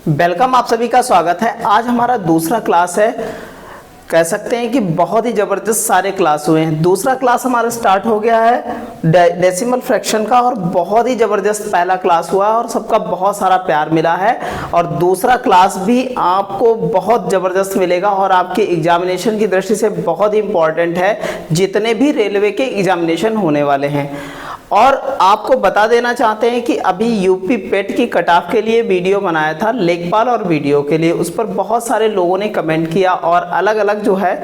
Welcome, आप सभी का स्वागत है। आज हमारा दूसरा क्लास है। कह सकते हैं कि बहुत ही ज़बरदस्त सारे क्लास हुए हैं। दूसरा क्लास हमारा स्टार्ट हो गया है डेसिमल फ्रैक्शन का और बहुत ही ज़बरदस्त पहला क्लास हुआ है और सबका बहुत सारा प्यार मिला है। और दूसरा क्लास भी आपको बहुत ज़बरदस्त मिलेगा और आपके एग्जामिनेशन की दृष्टि से बहुत ही इम्पॉर्टेंट है, जितने भी रेलवे के एग्जामिनेशन होने वाले हैं। और आपको बता देना चाहते हैं कि अभी यूपी पेट की कट ऑफ के लिए वीडियो बनाया था, लेखपाल और वीडियो के लिए। उस पर बहुत सारे लोगों ने कमेंट किया और अलग अलग जो है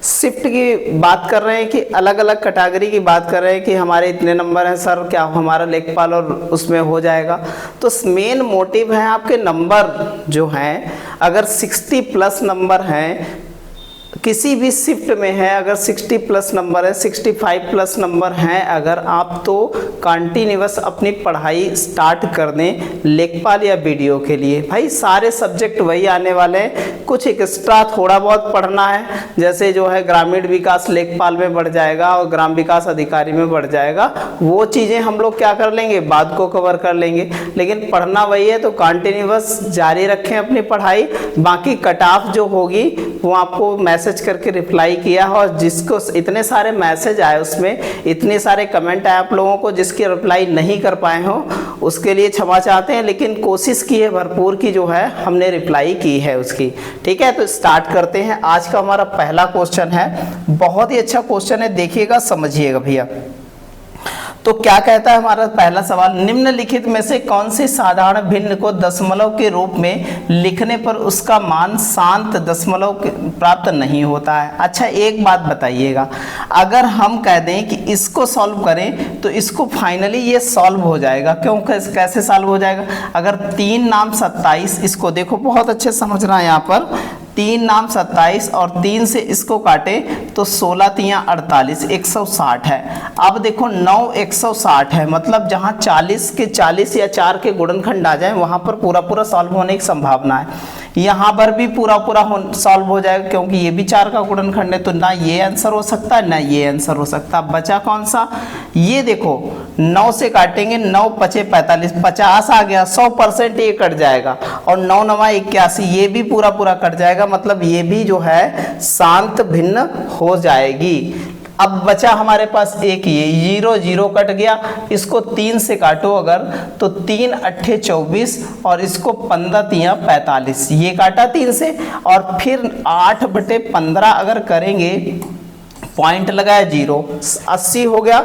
शिफ्ट की बात कर रहे हैं कि अलग अलग कैटेगरी की बात कर रहे हैं कि हमारे इतने नंबर हैं सर, क्या हमारा लेखपाल और उसमें हो जाएगा। तो मेन मोटिव है आपके नंबर जो हैं, अगर 60 प्लस नंबर हैं किसी भी शिफ्ट में है, अगर 60 प्लस नंबर है, 65 प्लस नंबर हैं अगर आप, तो कंटिन्यूअस अपनी पढ़ाई स्टार्ट कर दें लेखपाल या वीडियो के लिए। भाई सारे सब्जेक्ट वही आने वाले हैं, कुछ एक्स्ट्रा थोड़ा बहुत पढ़ना है, जैसे जो है ग्रामीण विकास लेखपाल में बढ़ जाएगा और ग्राम विकास अधिकारी में बढ़ जाएगा। वो चीज़ें हम लोग क्या कर लेंगे, बाद को कवर कर लेंगे, लेकिन पढ़ना वही है। तो कंटिन्यूअस जारी रखें अपनी पढ़ाई। बाकी कट ऑफ जो होगी वो आपको मैसेज करके रिप्लाई किया है, और जिसको इतने सारे मैसेज आए, उसमें इतने सारे कमेंट आए आप लोगों को, जिसकी रिप्लाई नहीं कर पाए हो उसके लिए क्षमा चाहते हैं, लेकिन कोशिश की है भरपूर की जो है हमने रिप्लाई की है उसकी। ठीक है, तो स्टार्ट करते हैं। आज का हमारा पहला क्वेश्चन है, बहुत ही अच्छा क्वेश्चन है, देखिएगा समझिएगा भैया। तो क्या कहता है हमारा पहला सवाल, निम्नलिखित में से कौन से साधारण भिन्न को दशमलव के रूप में लिखने पर उसका मान शांत दशमलव प्राप्त नहीं होता है। अच्छा एक बात बताइएगा, अगर हम कह दें कि इसको सॉल्व करें तो इसको फाइनली ये सॉल्व हो जाएगा। क्यों, कैसे सॉल्व हो जाएगा? अगर 3 नाम 27, इसको देखो बहुत अच्छे समझना है, यहाँ पर 3 नाम 27 और 3 से इसको काटे तो 16 तियाँ 48, 160 है। अब देखो 9 160 है, मतलब जहाँ 40 के 40 या 4 के गुणनखंड आ जाए वहाँ पर पूरा पूरा सॉल्व होने की संभावना है। यहाँ पर भी पूरा पूरा सॉल्व हो जाएगा, क्योंकि ये भी 4 का गुणनखंड है, तो ना ये आंसर हो सकता है ना ये आंसर हो सकता। बचा कौन सा? ये देखो 9 से काटेंगे, 9 पचे 45, 50 आ गया, 100% ये कट जाएगा, और 9 9 81, ये भी पूरा पूरा कट जाएगा, मतलब ये भी जो है शांत भिन्न हो जाएगी। अब बचा हमारे पास एक ये 0 0 कट गया, इसको 3 से काटो अगर तो 3 अट्ठे 24 और इसको 15 तियाँ 45, ये काटा 3 से, और फिर 8/15 अगर करेंगे, पॉइंट लगाया 0, 80 हो गया।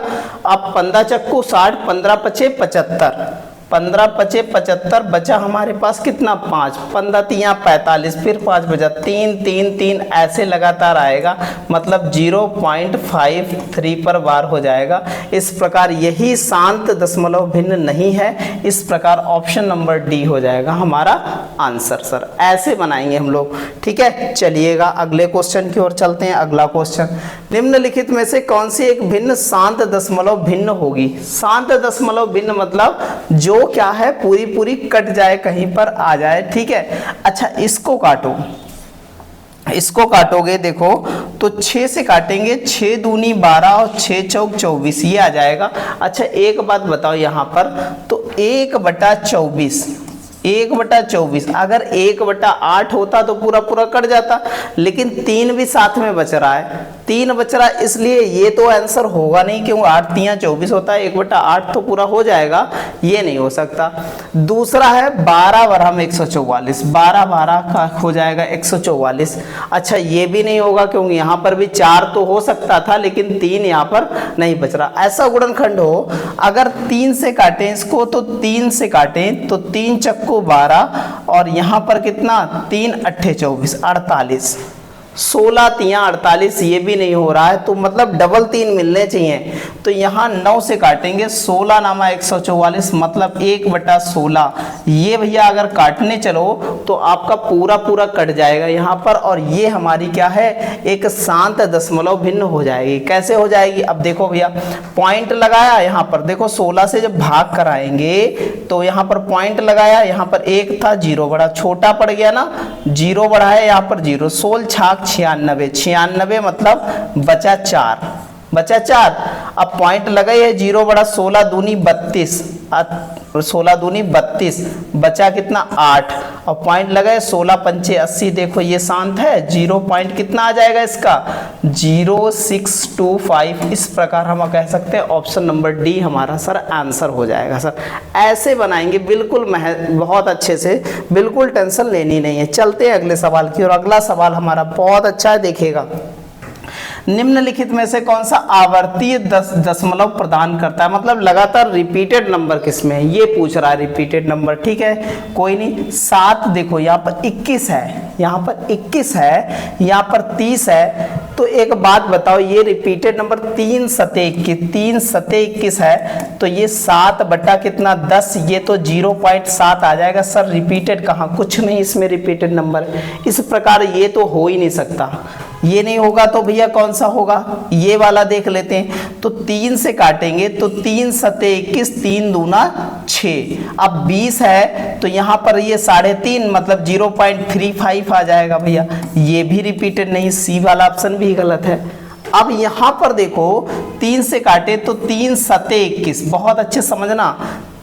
अब 15 चक्कू 60, 15 पचे 75, 15 पचे 75, बचा हमारे पास कितना 5, 15 तियाँ 45, फिर 5 बचा, 3 3 3, ऐसे लगातार आएगा, मतलब 0.53 पर बार हो जाएगा। इस प्रकार यही शांत दशमलव भिन्न नहीं है, इस प्रकार ऑप्शन नंबर डी हो जाएगा हमारा आंसर। सर ऐसे बनाएंगे हम लोग। ठीक है, चलिएगा अगले क्वेश्चन की ओर चलते हैं। अगला क्वेश्चन, निम्नलिखित में से कौन सी एक भिन्न शांत दशमलव भिन्न होगी? शांत दशमलव भिन्न मतलब जो क्या है पूरी पूरी कट जाए, कहीं पर आ जाए। ठीक है, अच्छा इसको काटो, इसको काटोगे देखो तो 6 से काटेंगे, 6 दूनी 12 और 6 चौक 24, ये आ जाएगा। अच्छा एक बात बताओ यहाँ पर, तो 1/24, 1/24, अगर 1/8 होता तो पूरा पूरा कट जाता, लेकिन 3 भी साथ में बच रहा है, 3 बच रहा है, इसलिए ये तो आंसर होगा नहीं, क्यों 8 तियाँ 24 होता है, 1/8 तो पूरा हो जाएगा, ये नहीं हो सकता। दूसरा है 12 बराबर 144, 12 12 का हो जाएगा 144। अच्छा ये भी नहीं होगा, क्योंकि यहाँ पर भी 4 तो हो सकता था, लेकिन 3 यहाँ पर नहीं बच रहा। ऐसा गुणनखंड हो, अगर 3 से काटें इसको तो 3 से काटें तो 3 चक्को 12 और यहाँ पर कितना 3 अट्ठे 24, 48, 16 तियाँ 48, ये भी नहीं हो रहा है, तो मतलब डबल 3 मिलने चाहिए। तो यहाँ 9 से काटेंगे, 16 नामा 144, मतलब 1/16, ये भैया अगर काटने चलो तो आपका पूरा पूरा कट जाएगा यहाँ पर, और ये हमारी क्या है, एक शांत दशमलव भिन्न हो जाएगी। कैसे हो जाएगी? अब देखो भैया, पॉइंट लगाया यहाँ पर, देखो 16 से जब भाग कराएंगे तो यहाँ पर पॉइंट लगाया, यहाँ पर 1 था, 0 बढ़ा, छोटा पड़ गया ना, 0 बढ़ा है यहाँ पर 0, 16 छाक 96, 96 मतलब बचा 4, बचा 4। अब पॉइंट लगा है, 0 बड़ा 16 दूनी 32, 16 दूनी 32, बचा कितना 8 और पॉइंट लगाए 16 पंचे 80। देखो ये शांत है, 0 पॉइंट कितना आ जाएगा इसका 0625। इस प्रकार हम कह सकते हैं ऑप्शन नंबर डी हमारा सर आंसर हो जाएगा। सर ऐसे बनाएंगे बिल्कुल बहुत अच्छे से, बिल्कुल टेंशन लेनी नहीं है। चलते हैं अगले सवाल की और अगला सवाल हमारा बहुत अच्छा है, देखिएगा। निम्नलिखित में से कौन सा आवर्तीय दशमलव प्रदान करता है, मतलब लगातार रिपीटेड नंबर किसमें है, ये पूछ रहा है रिपीटेड नंबर। ठीक है, कोई नहीं। 7 देखो यहाँ पर 21 है, यहाँ पर 21 है, यहाँ पर 30 है। तो एक बात बताओ, ये रिपीटेड नंबर 3 सते 21, 3 सते 21 है, तो ये 7 बटा कितना 10, ये तो 0.7 आ जाएगा। सर रिपीटेड कहाँ, कुछ नहीं इसमें रिपीटेड नंबर। इस प्रकार ये तो हो ही नहीं सकता, ये नहीं होगा तो भैया कौन सा होगा, ये वाला देख लेते हैं। तो 3 से काटेंगे तो 3 सते 21, 3 दूना 6। अब 20 है तो यहाँ पर ये 3.5 मतलब 0.35 आ जाएगा भैया। ये भी रिपीटेड नहीं, सी वाला ऑप्शन भी गलत है। अब यहाँ पर देखो 3 से काटे तो 3 सते 21, बहुत अच्छे समझना,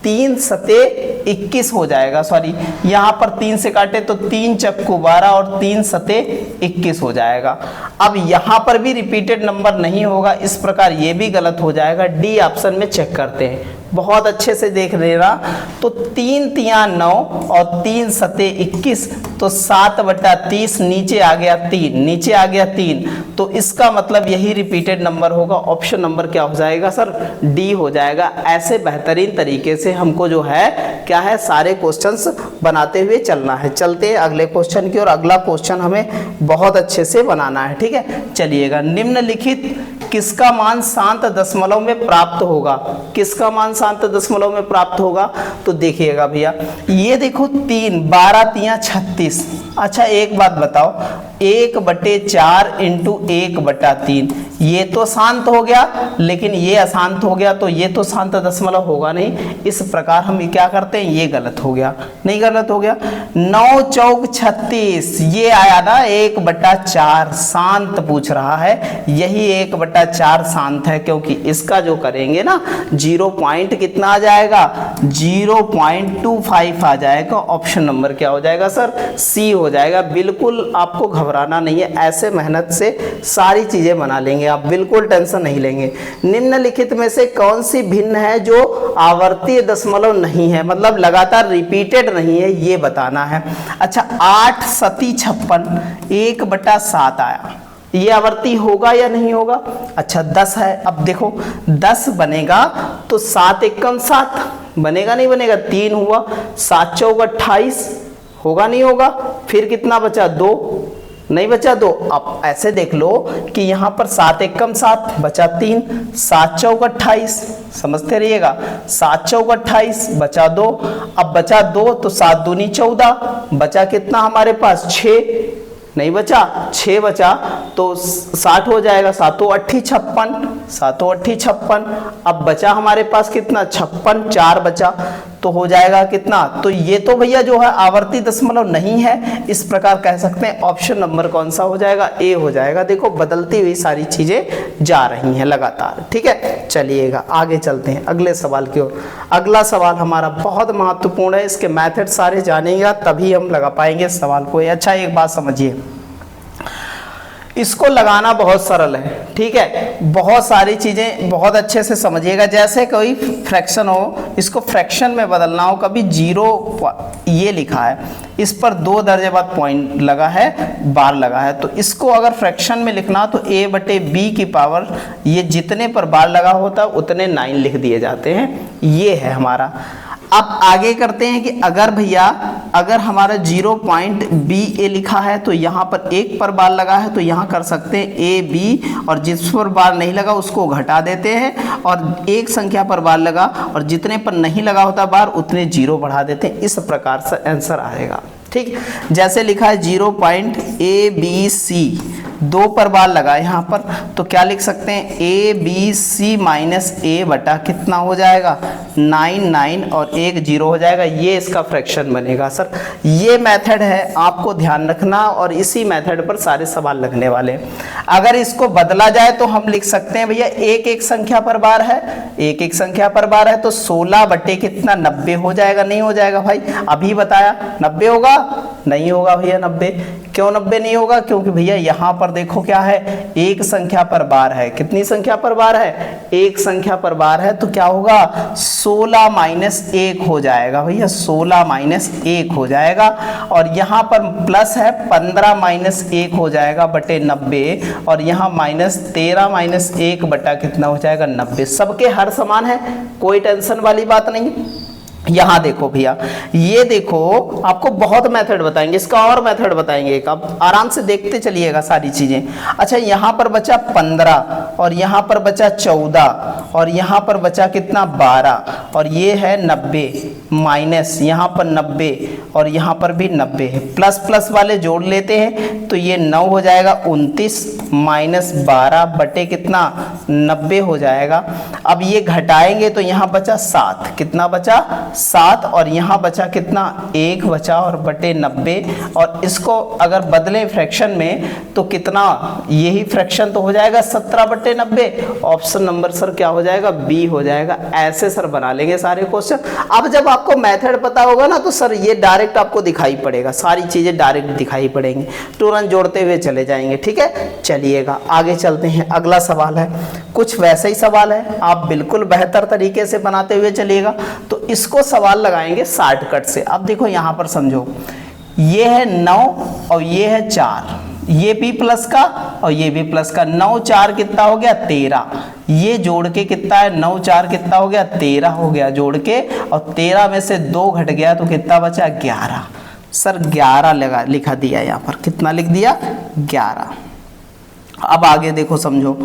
3 सते 21 हो जाएगा। सॉरी, यहाँ पर 3 से काटे तो 3 चक्कू 12 और 3 सते 21 हो जाएगा। अब यहाँ पर भी रिपीटेड नंबर नहीं होगा, इस प्रकार ये भी गलत हो जाएगा। डी ऑप्शन में चेक करते हैं, बहुत अच्छे से देख लेना। तो 3 तिया 9 और 3 सते 21, तो 7 बटा 30, नीचे आ गया 3, नीचे आ गया 3, तो इसका मतलब यही रिपीटेड नंबर होगा। ऑप्शन नंबर क्या हो जाएगा सर, डी हो जाएगा। ऐसे बेहतरीन तरीके से हमको जो है क्या है, सारे क्वेश्चंस बनाते हुए चलना है। चलते हैं अगले क्वेश्चन की और अगला क्वेश्चन हमें बहुत अच्छे से बनाना है। ठीक है, चलिएगा। निम्नलिखित किसका मान शांत दशमलव में प्राप्त होगा, किसका मान शांत दशमलव में प्राप्त होगा, तो देखिएगा भैया, ये देखो 3, 12 तिया 36। अच्छा एक बात बताओ, 1/4 इंटू 1/3, ये तो शांत हो गया, लेकिन ये अशांत हो गया, तो ये तो शांत दशमलव होगा नहीं। इस प्रकार हम क्या करते हैं, ये गलत हो गया, नहीं गलत हो गया। 9 चौक 36, ये आया ना 1/4, शांत पूछ रहा है, यही 1/4 शांत है, क्योंकि इसका जो करेंगे ना 0 पॉइंट कितना आ जाएगा, 0.25 आ जाएगा। ऑप्शन नंबर क्या हो जाएगा सर, सी हो जाएगा। बिल्कुल आपको घबराना नहीं है, ऐसे मेहनत से सारी चीजें बना लेंगे आप, बिल्कुल टेंशन नहीं लेंगे। निम्नलिखित में से कौन सी भिन्न है जो आवर्तीय दशमलव नहीं है, मतलब लगातार रिपीटेड नहीं है, ये बताना है। अच्छा 8 सती 56, 1/7 आया, ये आवर्ती होगा या नहीं होगा। अच्छा 10 है, अब देखो 10 बनेगा तो 7 एकम 7 बनेगा, नहीं बनेगा, 3 हुआ, 7 चौक 28 होगा, नहीं होगा। फिर कितना बचा, 2, नहीं बचा 2। अब ऐसे देख लो कि यहाँ पर 7 एकम 7 बचा 3, 7 चौक 28, समझते रहिएगा, 7 चौक 28 बचा 2। अब बचा 2 तो 7 दूनी 14, बचा कितना हमारे पास 6, नहीं बचा 6 बचा, तो 60 हो जाएगा, 7 8 56, 7 8 56। अब बचा हमारे पास कितना 56, 4 बचा, तो हो जाएगा कितना, तो ये तो भैया जो है आवर्ती दशमलव नहीं है। इस प्रकार कह सकते हैं ऑप्शन नंबर कौन सा हो जाएगा, ए हो जाएगा। देखो बदलती हुई सारी चीजें जा रही हैं लगातार। ठीक है, चलिएगा आगे चलते हैं अगले सवाल की ओर। अगला सवाल हमारा बहुत महत्वपूर्ण है, इसके मेथड सारे जानेंगे तभी हम लगा पाएंगे इस सवाल को। अच्छा एक बात समझिए, इसको लगाना बहुत सरल है। ठीक है, बहुत सारी चीजें बहुत अच्छे से समझिएगा। जैसे कोई फ्रैक्शन हो, इसको फ्रैक्शन में बदलना हो, कभी 0 ये लिखा है, इस पर 2 दर्जे बाद पॉइंट लगा है, बार लगा है, तो इसको अगर फ्रैक्शन में लिखना तो a/b की पावर, ये जितने पर बार लगा होता है उतने 9 लिख दिए जाते हैं। ये है हमारा। अब आगे करते हैं कि अगर भैया अगर हमारा 0.ba लिखा है तो यहाँ पर 1 पर बार लगा है, तो यहाँ कर सकते हैं ab, और जिस पर बार नहीं लगा उसको घटा देते हैं, और एक संख्या पर बार लगा और जितने पर नहीं लगा होता बार उतने 0 बढ़ा देते हैं। इस प्रकार से आंसर आएगा। ठीक, जैसे लिखा है 0.abc, 2 पर बार लगा यहाँ पर, तो क्या लिख सकते हैं, abc माइनस a बटा कितना हो जाएगा 9 और 1 0 हो जाएगा। ये इसका फ्रैक्शन बनेगा। सर ये मेथड है, आपको ध्यान रखना, और इसी मेथड पर सारे सवाल लगने वाले हैं। अगर इसको बदला जाए तो हम लिख सकते हैं भैया एक एक संख्या पर बार है, एक एक संख्या पर बार है, तो 16 बटे कितना 90 हो जाएगा, नहीं हो जाएगा भाई? अभी बताया 90 होगा, नहीं होगा भैया 90। क्यों 90 नहीं होगा? क्योंकि भैया यहाँ पर देखो क्या है, एक संख्या पर बार है। कितनी संख्या पर बार है? एक संख्या पर बार है, तो क्या होगा 16 माइनस 1 हो जाएगा भैया, 16 माइनस 1 हो जाएगा। और यहाँ पर प्लस है 15 माइनस 1 हो जाएगा बटे 90, और यहाँ माइनस 13 माइनस 1 बटा कितना हो जाएगा 90। सबके हर समान है, कोई टेंशन वाली बात नहीं। यहां देखो भैया, ये देखो आपको बहुत मेथड बताएंगे, इसका और मेथड बताएंगे एक, आप आराम से देखते चलिएगा सारी चीजें। अच्छा, यहां पर बचा 15 और यहां पर बचा 14 और यहां पर बचा कितना 12 और ये है 90 माइनस यहां पर 90 और यहां पर भी 90 है। प्लस प्लस वाले जोड़ लेते हैं तो ये 9 हो जाएगा, 29 माइनस 12 बटे कितना 90 हो जाएगा। अब ये घटाएंगे तो यहां बचा 7, कितना बचा 7 और यहाँ बचा कितना 1 बचा और बटे 90। और इसको अगर बदलें फ्रैक्शन में तो कितना, यही फ्रैक्शन तो हो जाएगा 17 बटे 90। ऑप्शन नंबर सर क्या हो जाएगा? बी हो जाएगा। ऐसे सर बना लेंगे सारे क्वेश्चन। अब जब आपको मेथड पता होगा ना तो सर ये डायरेक्ट आपको दिखाई पड़ेगा, सारी चीजें डायरेक्ट दिखाई पड़ेंगी, तुरंत जोड़ते हुए चले जाएंगे। ठीक है, चलिएगा आगे चलते हैं। अगला सवाल है कुछ वैसा ही सवाल है, आप बिल्कुल बेहतर तरीके से बनाते हुए चलिएगा। तो इसको सवाल लगाएंगे शॉर्टकट से। अब देखो यहां पर समझो, ये है 9 और ये है 4, ये भी प्लस का और ये भी प्लस का। 9 4 कितना हो गया 13, ये जोड़ के कितना है 9 4 कितना हो गया 13 हो गया जोड़ के, और 13 में से 2 घट गया तो कितना बचा 11। सर 11 लिखा दिया, यहाँ पर कितना लिख दिया 11। अब आगे देखो समझो,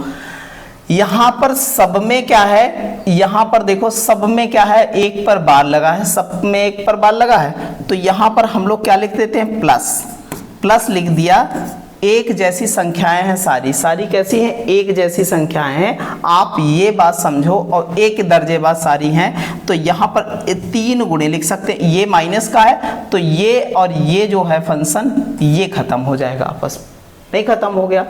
यहां पर सब में क्या है, यहां पर देखो सब में क्या है, एक पर बार लगा है, सब में एक पर बार लगा है, तो यहां पर हम लोग क्या लिख देते हैं प्लस, प्लस लिख दिया। एक जैसी संख्याएं हैं, सारी सारी कैसी हैं, एक जैसी संख्याएं हैं, आप ये बात समझो, और एक दर्जे बाद सारी हैं, तो यहाँ पर 3 गुणे लिख सकते हैं। ये माइनस का है तो ये और ये जो है फंक्शन ये खत्म हो जाएगा, आपस नहीं खत्म हो गया,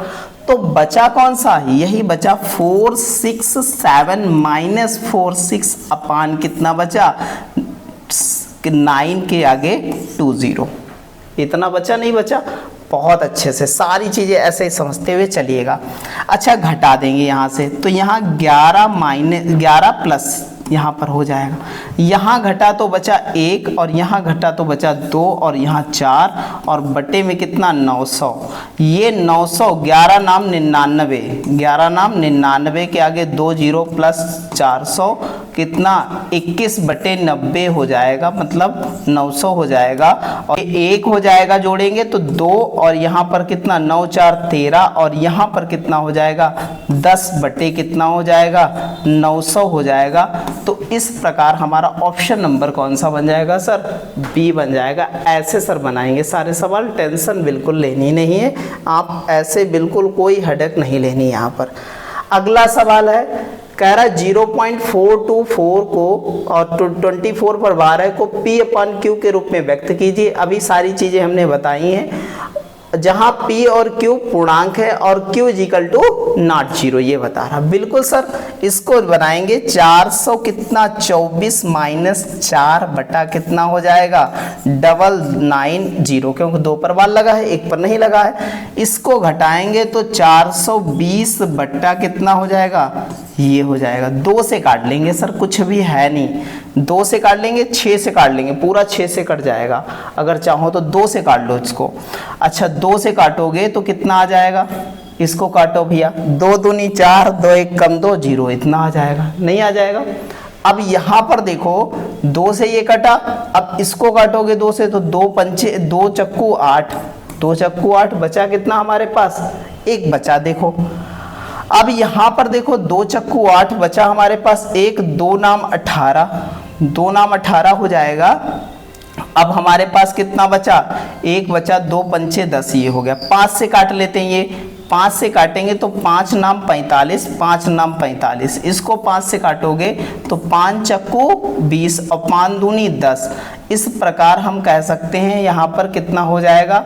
तो बचा कौन सा, यही बचा 4 6 7 माइनस 4 6 अपान कितना बचा 9 के आगे 20, इतना बचा नहीं बचा। बहुत अच्छे से सारी चीजें ऐसे ही समझते हुए चलिएगा। अच्छा, घटा देंगे यहाँ से, तो यहाँ 11 प्लस यहाँ पर हो जाएगा, यहाँ घटा तो बचा 1 और यहाँ घटा तो बचा 2 और यहाँ 4 और बटे में कितना 900, ये 900 11 नाम 99, 11 नाम 99 के आगे 2 0 प्लस 400 कितना 21 बटे 90 हो जाएगा, मतलब 900 हो जाएगा। और 1 हो जाएगा जोड़ेंगे तो 2 और यहाँ पर कितना 9 4 13 और यहाँ पर कितना हो जाएगा 10 बटे कितना हो जाएगा 900 हो जाएगा। तो इस प्रकार हमारा ऑप्शन नंबर कौन सा बन जाएगा सर, बी बन जाएगा। ऐसे सर बनाएंगे सारे सवाल, टेंशन बिल्कुल लेनी नहीं है, आप ऐसे बिल्कुल कोई हेडेक नहीं लेनी यहाँ पर। अगला सवाल है, कह रहा है 0.424 को और 24 पर 12 को P/Q के रूप में व्यक्त कीजिए। अभी सारी चीजें हमने बताई हैं, जहां P और Q पूर्णांक है और Q = 0, ये बता रहा। बिल्कुल सर, इसको बनाएंगे 400 कितना 24 माइनस 4 बटा कितना हो जाएगा 990, क्योंकि 2 पर बार लगा है, 1 पर नहीं लगा है। इसको घटाएंगे तो 420 बटा कितना हो जाएगा, ये हो जाएगा। 2 से काट लेंगे सर, कुछ भी है नहीं, 2 से काट लेंगे, 6 से काट लेंगे, पूरा 6 से कट जाएगा। अगर चाहो तो 2 से काट लो इसको। अच्छा, 2 से काटोगे तो कितना आ जाएगा, इसको काटो भैया, 2 दूनी 4, 2 1 कम 2 0, इतना आ जाएगा, नहीं आ जाएगा। अब यहाँ पर देखो 2 से ये कटा, अब इसको काटोगे 2 से तो 2 पंचे 2 चक्कू 8, 2 चक्कू 8 बचा कितना हमारे पास 1 बचा। देखो अब यहाँ पर देखो 2 चक्कू 8 बचा हमारे पास, 1 2 नाम 18, 2 नाम 18 हो जाएगा। अब हमारे पास कितना बचा, 1 बचा, 2 पंचे 10, ये हो गया। 5 से काट लेते हैं, ये 5 से काटेंगे तो 5 नाम 45, 5 नाम 45, इसको 5 से काटोगे तो 5 चक्कू 20 और 5 दूनी 10। इस प्रकार हम कह सकते हैं यहाँ पर कितना हो जाएगा,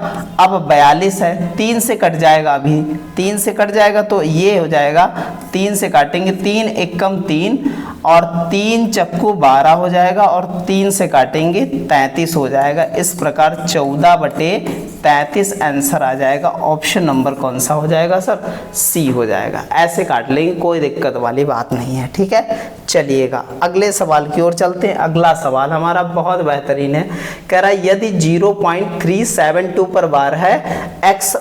अब 42 है, 3 से कट जाएगा, अभी 3 से कट जाएगा तो ये हो जाएगा, 3 से काटेंगे 3 एकम 3 और 3 चक्कू 12 हो जाएगा और 3 से काटेंगे 33 हो जाएगा। इस प्रकार 14/33 आंसर आ जाएगा। ऑप्शन नंबर कौन सा हो जाएगा सर, सी हो जाएगा। ऐसे काट लेंगे, कोई दिक्कत वाली बात नहीं है, ठीक है। चलिएगा अगले सवाल की ओर चलते हैं। अगला सवाल हमारा बहुत बेहतरीन है, कह रहा है यदि 0.372 पर बार है x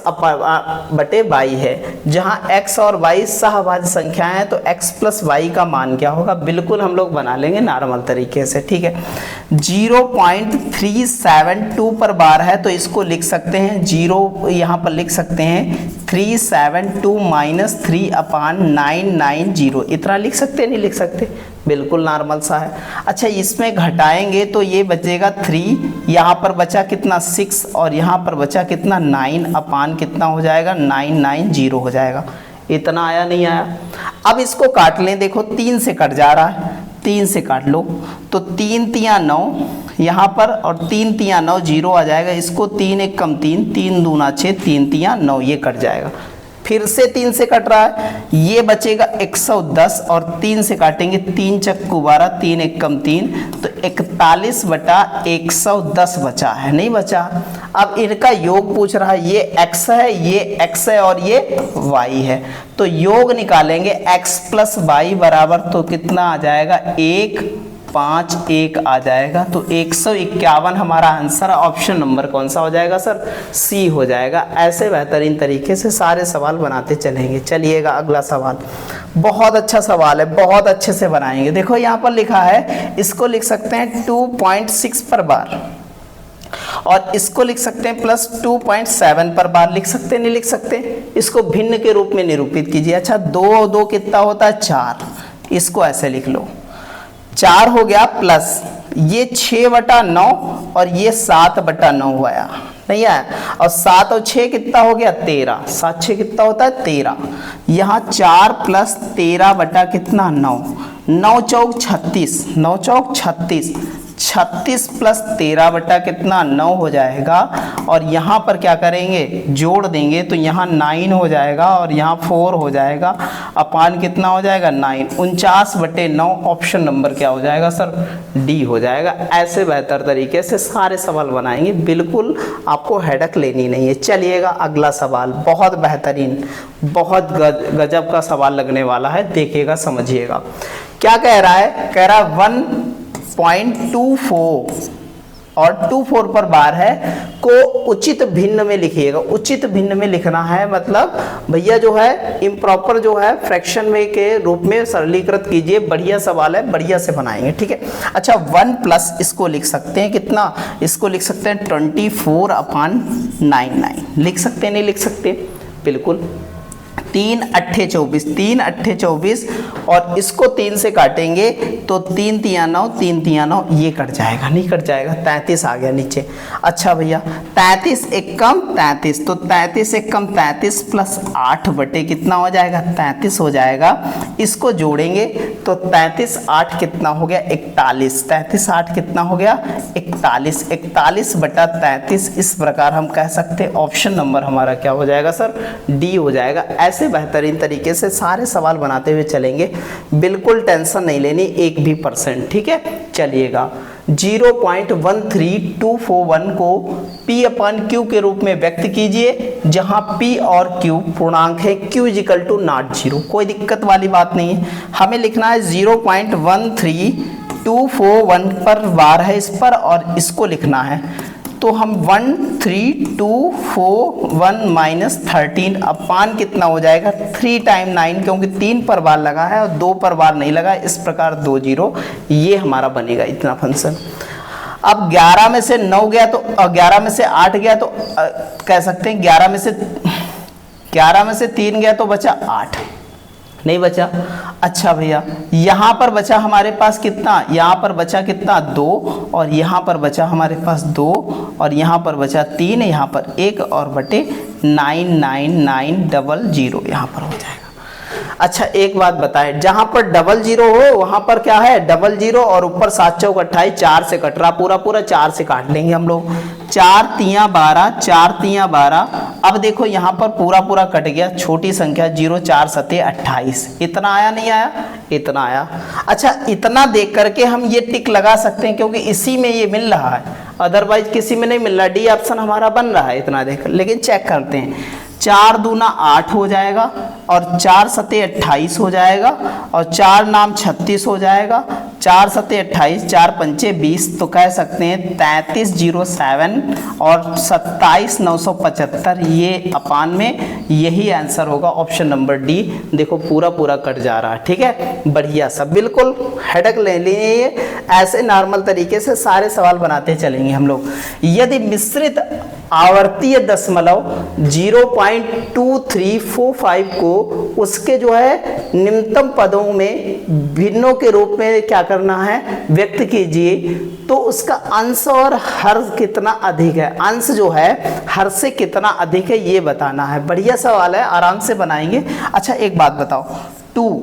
बटे y है, जहां x और y सहभाज्य संख्याएं हैं तो x प्लस y का मान क्या होगा। बिल्कुल हम लोग बना लेंगे नॉर्मल तरीके से, ठीक है। 0.372 पर बार है तो इसको लिख सकते हैं 0, यहाँ पर लिख सकते हैं 372 माइनस 3/990। इतना लिख सकते नहीं लिख सकते, बिल्कुल नॉर्मल सा है। अच्छा इसमें घटाएंगे तो ये बचेगा 3, यहाँ पर बचा कितना 6 और यहाँ पर बचा कितना 9 कितना हो जाएगा 990 हो जाएगा। इतना आया नहीं आया। अब इसको काट लें, देखो 3 से कट जा रहा है, 3 से काट लो तो 3 तिया 9 यहाँ पर और 3 तिया 9 0 आ जाएगा। इसको 3 एकम 3, 3 दूना 6, 3 तिया 9 ये कट जाएगा। फिर से 3 से कट रहा है, ये बचेगा 110 और 3 से काटेंगे 3 चक्कू 12, 3 एकम 3 तो 41/110 बचा है, नहीं बचा। अब इनका योग पूछ रहा है, ये x है, ये x है और ये y है, तो योग निकालेंगे x प्लस y बराबर तो कितना आ जाएगा 151 आ जाएगा। तो 151 हमारा आंसर। ऑप्शन नंबर कौन सा हो जाएगा सर, सी हो जाएगा। ऐसे बेहतरीन तरीके से सारे सवाल बनाते चलेंगे। चलिएगा अगला सवाल, बहुत अच्छा सवाल है, बहुत अच्छे से बनाएंगे। देखो यहाँ पर लिखा है, इसको लिख सकते हैं 2.6 पर बार और इसको लिख सकते हैं प्लस 2.7 पर बार। लिख सकते नहीं लिख सकते, इसको भिन्न के रूप में निरूपित कीजिए। अच्छा 2 2 कितना होता है 4, इसको ऐसे लिख लो 4 हो गया प्लस ये 6/9 और ये 7/9 हुआ, नहीं है। और 7 और 6 कितना हो गया 13, 7 6 कितना होता है 13। यहाँ 4 प्लस 13 बटा कितना 9, 9 चौक 36, 9 चौक 36, 36 प्लस 13 बटा कितना 9 हो जाएगा। और यहाँ पर क्या करेंगे जोड़ देंगे तो यहाँ 9 हो जाएगा और यहाँ 4 हो जाएगा, अपान कितना हो जाएगा 9, 49/9। ऑप्शन नंबर क्या हो जाएगा सर, डी हो जाएगा। ऐसे बेहतर तरीके से सारे सवाल बनाएंगे, बिल्कुल आपको हेडक लेनी नहीं है। चलिएगा अगला सवाल, बहुत बेहतरीन, बहुत गजब का सवाल लगने वाला है, देखिएगा समझिएगा। क्या कह रहा है, कह रहा है 1.24 और 24 पर बार है को उचित भिन्न में लिखिएगा। उचित भिन्न में लिखना है मतलब भैया जो है इम्प्रॉपर जो है फ्रैक्शन में के रूप में सरलीकृत कीजिए। बढ़िया सवाल है, बढ़िया से बनाएंगे, ठीक है। अच्छा 1 प्लस इसको लिख सकते हैं कितना, इसको लिख सकते हैं 24/99। लिख सकते हैं नहीं लिख सकते, बिल्कुल। 3 8 24, 3 8 24 और इसको 3 से काटेंगे तो 3 तिया 9, 3 तिया 9 ये कट जाएगा, नहीं कट जाएगा, 33 आ गया नीचे। अच्छा भैया 33 एकम 33, तो 33 एकम 33 प्लस 8 बटे कितना हो जाएगा 33 हो जाएगा। इसको जोड़ेंगे तो 33 8 कितना हो गया 41, 33 8 कितना हो गया 41, 41/33। इस प्रकार हम कह सकते हैं ऑप्शन नंबर हमारा क्या हो जाएगा सर, डी हो जाएगा। ऐसे बेहतरीन तरीके से सारे सवाल बनाते हुए चलेंगे, बिल्कुल टेंशन नहीं लेनी 1 भी %, ठीक है। चलिएगा 0.13241 को P/Q के रूप में व्यक्त कीजिए, जहां P और Q पूर्णांक है, Q = not 0। कोई दिक्कत वाली बात नहीं है, हमें लिखना है 0.13241 पर बार है इस पर और इसको लिखना है। तो हम 13241 माइनस 13 अपान कितना हो जाएगा 3 टाइम 9, क्योंकि 3 पर बार लगा है और 2 पर बार नहीं लगा, इस प्रकार 2 0 ये हमारा बनेगा इतना फंक्शन। अब 11 में से 9 गया तो 11 में से 8 गया तो कह सकते हैं 11 में से 3 गया तो बचा 8, नहीं बचा। अच्छा भैया यहाँ पर बचा हमारे पास कितना, यहाँ पर बचा कितना 2 और यहाँ पर बचा हमारे पास 2 और यहाँ पर बचा 3, यहाँ पर 1 और बटे 9990 यहाँ पर हो जाएगा। अच्छा एक बात बताएं, जहां पर 00 हो वहां पर क्या है 00 और ऊपर 7 चौक 28, 4 से कट रहा पूरा पूरा, 4 से काट लेंगे हम लोग। 4 तियां 12, 4 तियां 12। अब देखो यहाँ पर पूरा पूरा कट गया, छोटी संख्या 0, 4 सते 28। इतना आया नहीं आया? इतना आया। अच्छा इतना देख करके हम ये टिक लगा सकते हैं क्योंकि इसी में ये मिल रहा है, अदरवाइज किसी में नहीं मिल रहा। डी ऑप्शन हमारा बन रहा है इतना देख, लेकिन चेक करते हैं। 4 दूना 8 हो जाएगा और 4 सते 28 हो जाएगा और 4 नाम 36 हो जाएगा। 4 सते 28, 4 पंचे 20, तो कह सकते हैं 3307 और 27975, ये अपान में यही आंसर होगा ऑप्शन नंबर डी। देखो पूरा पूरा कट जा रहा है, ठीक है, बढ़िया सब, बिल्कुल हेडक ले लिए। ऐसे नॉर्मल तरीके से सारे सवाल बनाते चलेंगे हम लोग। यदि मिश्रित आवर्तीय दशमलव 0.2345 को उसके जो है निम्नतम पदों में भिन्नों के रूप में क्या करना है, व्यक्त कीजिए, तो उसका अंश और हर कितना अधिक है, अंश जो है हर से कितना अधिक है ये बताना है। बढ़िया सवाल है, आराम से बनाएंगे। अच्छा एक बात बताओ, 2,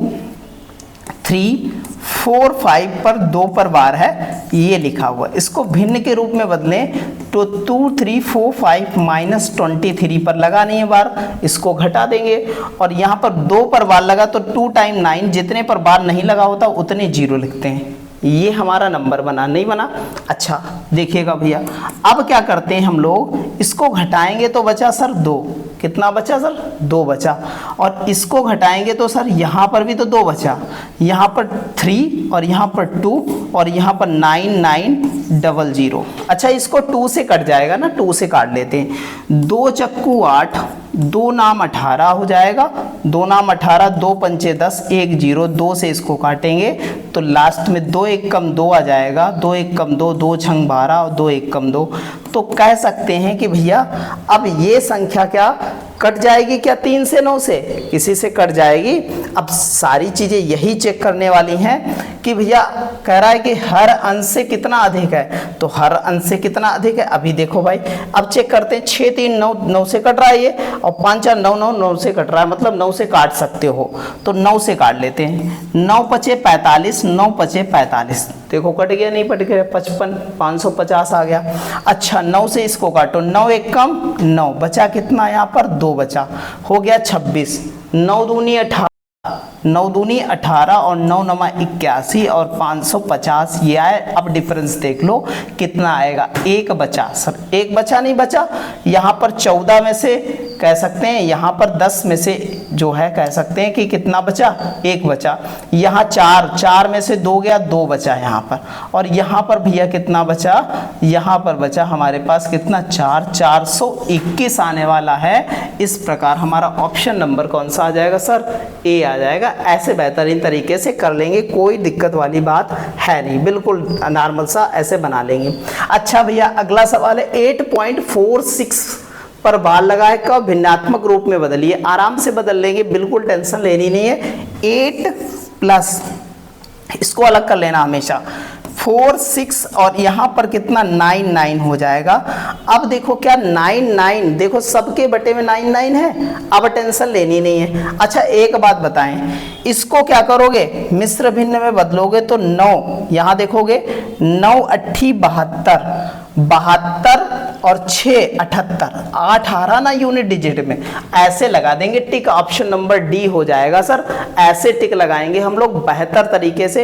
3, 4, 5 पर 2 पर बार है ये लिखा हुआ, इसको भिन्न के रूप में बदलें तो 2, 3, 4, 5 -23 पर लगा नहीं है बार, इसको घटा देंगे। और यहाँ पर 2 पर बार लगा तो 2 टाइम 9, जितने पर बार नहीं लगा होता उतने 0 लिखते हैं। ये हमारा नंबर बना, नहीं बना? अच्छा देखिएगा भैया, अब क्या करते हैं हम लोग, इसको घटाएंगे तो बचा सर 2, कितना बचा सर 2 बचा, और इसको घटाएंगे तो सर यहाँ पर भी तो 2 बचा, यहाँ पर 3 और यहाँ पर 2 और यहाँ पर 9900। अच्छा इसको 2 से कट जाएगा ना, 2 से काट लेते हैं। 2 चक्कू 8, 2 नाम 18 हो जाएगा, 2 नाम 18, 2 पंचे 10, 1 0, 2 से इसको काटेंगे तो लास्ट में 2 1 कम 2 आ जाएगा, 2 1 कम 2, 2 छंग 12 और 2 1 कम 2। तो कह सकते हैं कि भैया अब ये संख्या क्या कट जाएगी, क्या 3 से 9 से, इसी से कट जाएगी। अब सारी चीजें यही चेक करने वाली हैं कि भैया कह रहा है कि हर अंश से कितना अधिक है, तो हर अंश से कितना अधिक है अभी देखो भाई, अब चेक करते हैं। 6 3 9, 9 से कट रहा है ये, और 5 4 9 9, 9 से कट रहा है, मतलब 9 से काट सकते हो, तो 9 से काट लेते हैं। 9 पचे 45, 9 पचे 45, देखो कट गया नहीं कट गया, 55, 550 आ गया। अच्छा 9 से इसको काटो, 9 1 कम 9, बचा कितना यहाँ पर 2 बचा, हो गया 26। 9 दूनी 18, 9 दूनी 18 और 9 नमा 81 और 550 ये आए। अब डिफरेंस देख लो कितना आएगा, 1 बचा सर, 1 बचा नहीं बचा, यहाँ पर 14 में से कह सकते हैं, यहाँ पर 10 में से जो है कह सकते हैं कि कितना बचा, 1 बचा। यहाँ 4 में से 2 गया, 2 बचा यहाँ पर, और यहाँ पर भैया कितना बचा, यहाँ पर बचा हमारे पास कितना 4, 421 आने वाला है। इस प्रकार हमारा ऑप्शन नंबर कौन सा आ जाएगा सर, ए आ जाएगा। ऐसे बेहतरीन तरीके से कर लेंगे, कोई दिक्कत वाली बात है नहीं, बिल्कुल नॉर्मल सा ऐसे बना लेंगे। अच्छा भैया अगला सवाल है 8.46 पर बार लगाए का भिन्नात्मक रूप में बदलिए। आराम से बदल लेंगे, बिल्कुल टेंशन लेनी नहीं है। 8 प्लस इसको अलग कर लेना हमेशा, 4 6 और यहाँ पर कितना 9 9 हो जाएगा। अब देखो क्या 9 9, देखो सबके बटे में 9 9 है, अब टेंशन लेनी नहीं है। अच्छा एक बात बताएं, इसको क्या करोगे, मिश्र भिन्न में बदलोगे तो 9, यहाँ देखोगे 9 8 72, 72 और 6 78, 8 आ रहा ना यूनिट डिजिट में, ऐसे लगा देंगे टिक, ऑप्शन नंबर डी हो जाएगा सर। ऐसे टिक लगाएंगे हम लोग बेहतर तरीके से।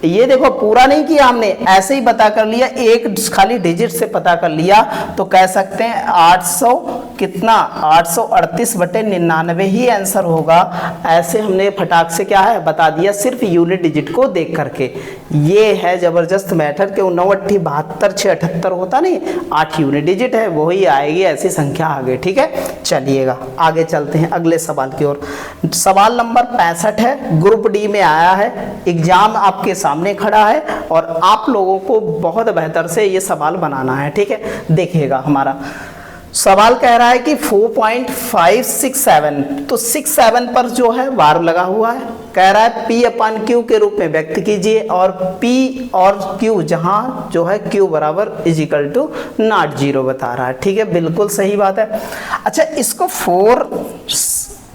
ये देखो पूरा नहीं किया हमने, ऐसे ही पता कर लिया, एक खाली डिजिट से पता कर लिया, तो कह सकते हैं 800 कितना 838 बटे 99 ही आंसर होगा। ऐसे हमने फटाक से क्या है बता दिया, सिर्फ यूनिट डिजिट को देख करके। ये है जबरदस्त मेथड, क्यों 9 8 72 6 78 होता नहीं, 8 यूनिट डिजिट है, वही आएगी, ऐसी संख्या आगे। ठीक है, चलिएगा आगे चलते हैं अगले सवाल की ओर। सवाल नंबर 65 है, ग्रुप डी में आया है, एग्जाम आपके सामने खड़ा है और आप लोगों को बहुत बेहतर से ये सवाल बनाना है। ठीक है, देखिएगा हमारा सवाल कह रहा है कि 4.567, तो 67 पर जो है बार लगा हुआ है, कह रहा है P अपान Q के रूप में व्यक्त कीजिए, और P और Q जहां जो है Q बराबर इजिकल टू नॉट जीरो बता रहा है। ठीक है, बिल्कुल सही बात है। अच्छा, इसको 4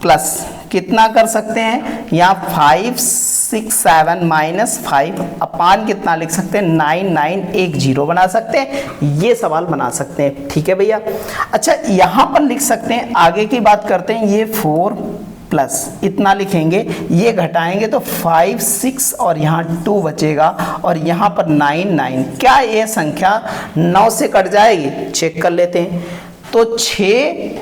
प्लस कितना कर सकते हैं, यहाँ 567 माइनस 5 अपान कितना लिख सकते हैं, 9910 बना सकते हैं, ये सवाल बना सकते हैं। ठीक है भैया। अच्छा, यहाँ पर लिख सकते हैं, आगे की बात करते हैं, ये 4 प्लस इतना लिखेंगे, ये घटाएंगे तो 5 6 और यहाँ 2 बचेगा, और यहाँ पर 9 क्या ये संख्या 9 से कट जाएगी, चेक कर लेते हैं। तो 6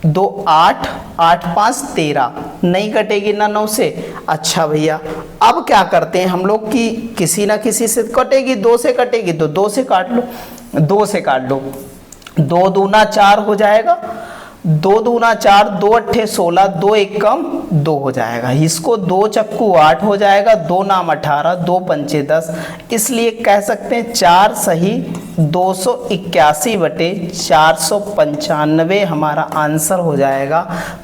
2 8 8 5 13 नहीं कटेगी ना 9 से। अच्छा भैया, अब क्या करते हैं हम लोग कि किसी ना किसी से कटेगी, 2 से कटेगी तो 2 से काट लो, 2 से काट लो, 2 दूना 4 हो जाएगा, 2 दूना 4, 2 अट्ठे 16, 2 एक कम 2 हो जाएगा, इसको 2 चक्कू 8 हो जाएगा, 2 नाम 18, 2 पंचे 10, इसलिए कह सकते हैं 4 सही 281 बटे 495 हमारा आंसर हो जाएगा।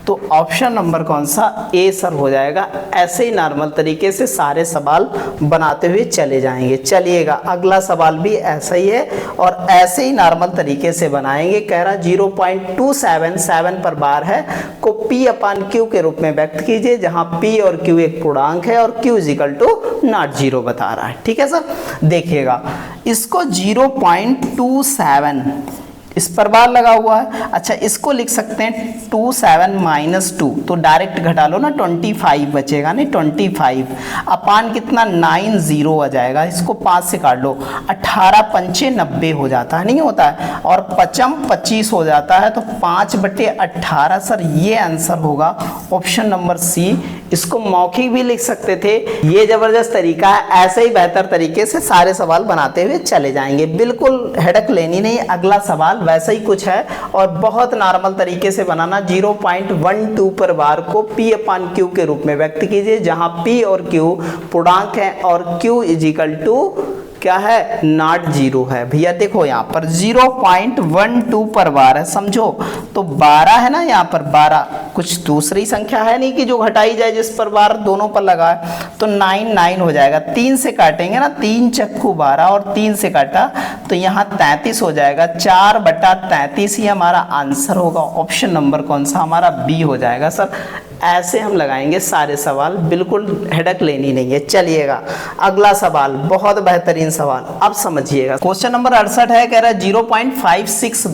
तो ऑप्शन नंबर कौन सा, ए सर हो जाएगा। ऐसे ही नॉर्मल तरीके से सारे सवाल बनाते हुए चले जाएंगे। चलिएगा, अगला सवाल भी ऐसा ही है और ऐसे ही नॉर्मल तरीके से बनाएंगे। कह रहा 0.277 पर बार है को P अपान Q के रूप में व्यक्त कीजिए, जहां P और Q एक पूर्णांक है और Q is equal to not zero बता रहा है। ठीक है सर, देखिएगा इसको 0.27 इस पर बार लगा हुआ है। अच्छा, इसको लिख सकते हैं 27 माइनस 2, तो डायरेक्ट घटा लो ना, 25 बचेगा, नहीं 25 अपान कितना 90 आ जाएगा, इसको 5 से काट लो, 18 पंचे 90 हो जाता है, नहीं होता है, और 55 25 हो जाता है, तो 5 बटे 18 सर ये आंसर होगा ऑप्शन नंबर सी। इसको मौखिक भी लिख सकते थे, ये जबरदस्त तरीका है। ऐसे ही बेहतर तरीके से सारे सवाल बनाते हुए चले जाएंगे, बिल्कुल हेडक लेनी नहीं। अगला सवाल वैसा ही कुछ है और बहुत नॉर्मल तरीके से बनाना। 0.12 पर बार को P अपान Q के रूप में व्यक्त कीजिए, जहां P और Q पूर्णांक है और Q इजिकल टू क्या है, नॉट जीरो है। भैया देखो यहाँ पर 0.12 पर बार है, समझो तो 12 है ना, यहाँ पर 12 कुछ दूसरी संख्या है नहीं कि जो घटाई जाए जिस पर बार दोनों पर लगा है, तो 9 हो जाएगा। 3 से काटेंगे ना, 3 चक्कू 12 और 3 से काटा तो यहाँ 33 हो जाएगा, 4 बटा 33 ही हमारा आंसर होगा। ऑप्शन नंबर कौन सा हमारा, बी हो जाएगा सर। ऐसे हम लगाएंगे सारे सवाल, बिल्कुल हेडक लेनी नहीं है। चलिएगा, अगला सवाल बहुत बेहतरीन सवाल, अब समझिएगा। क्वेश्चन नंबर 68 है, कह रहा है 0.56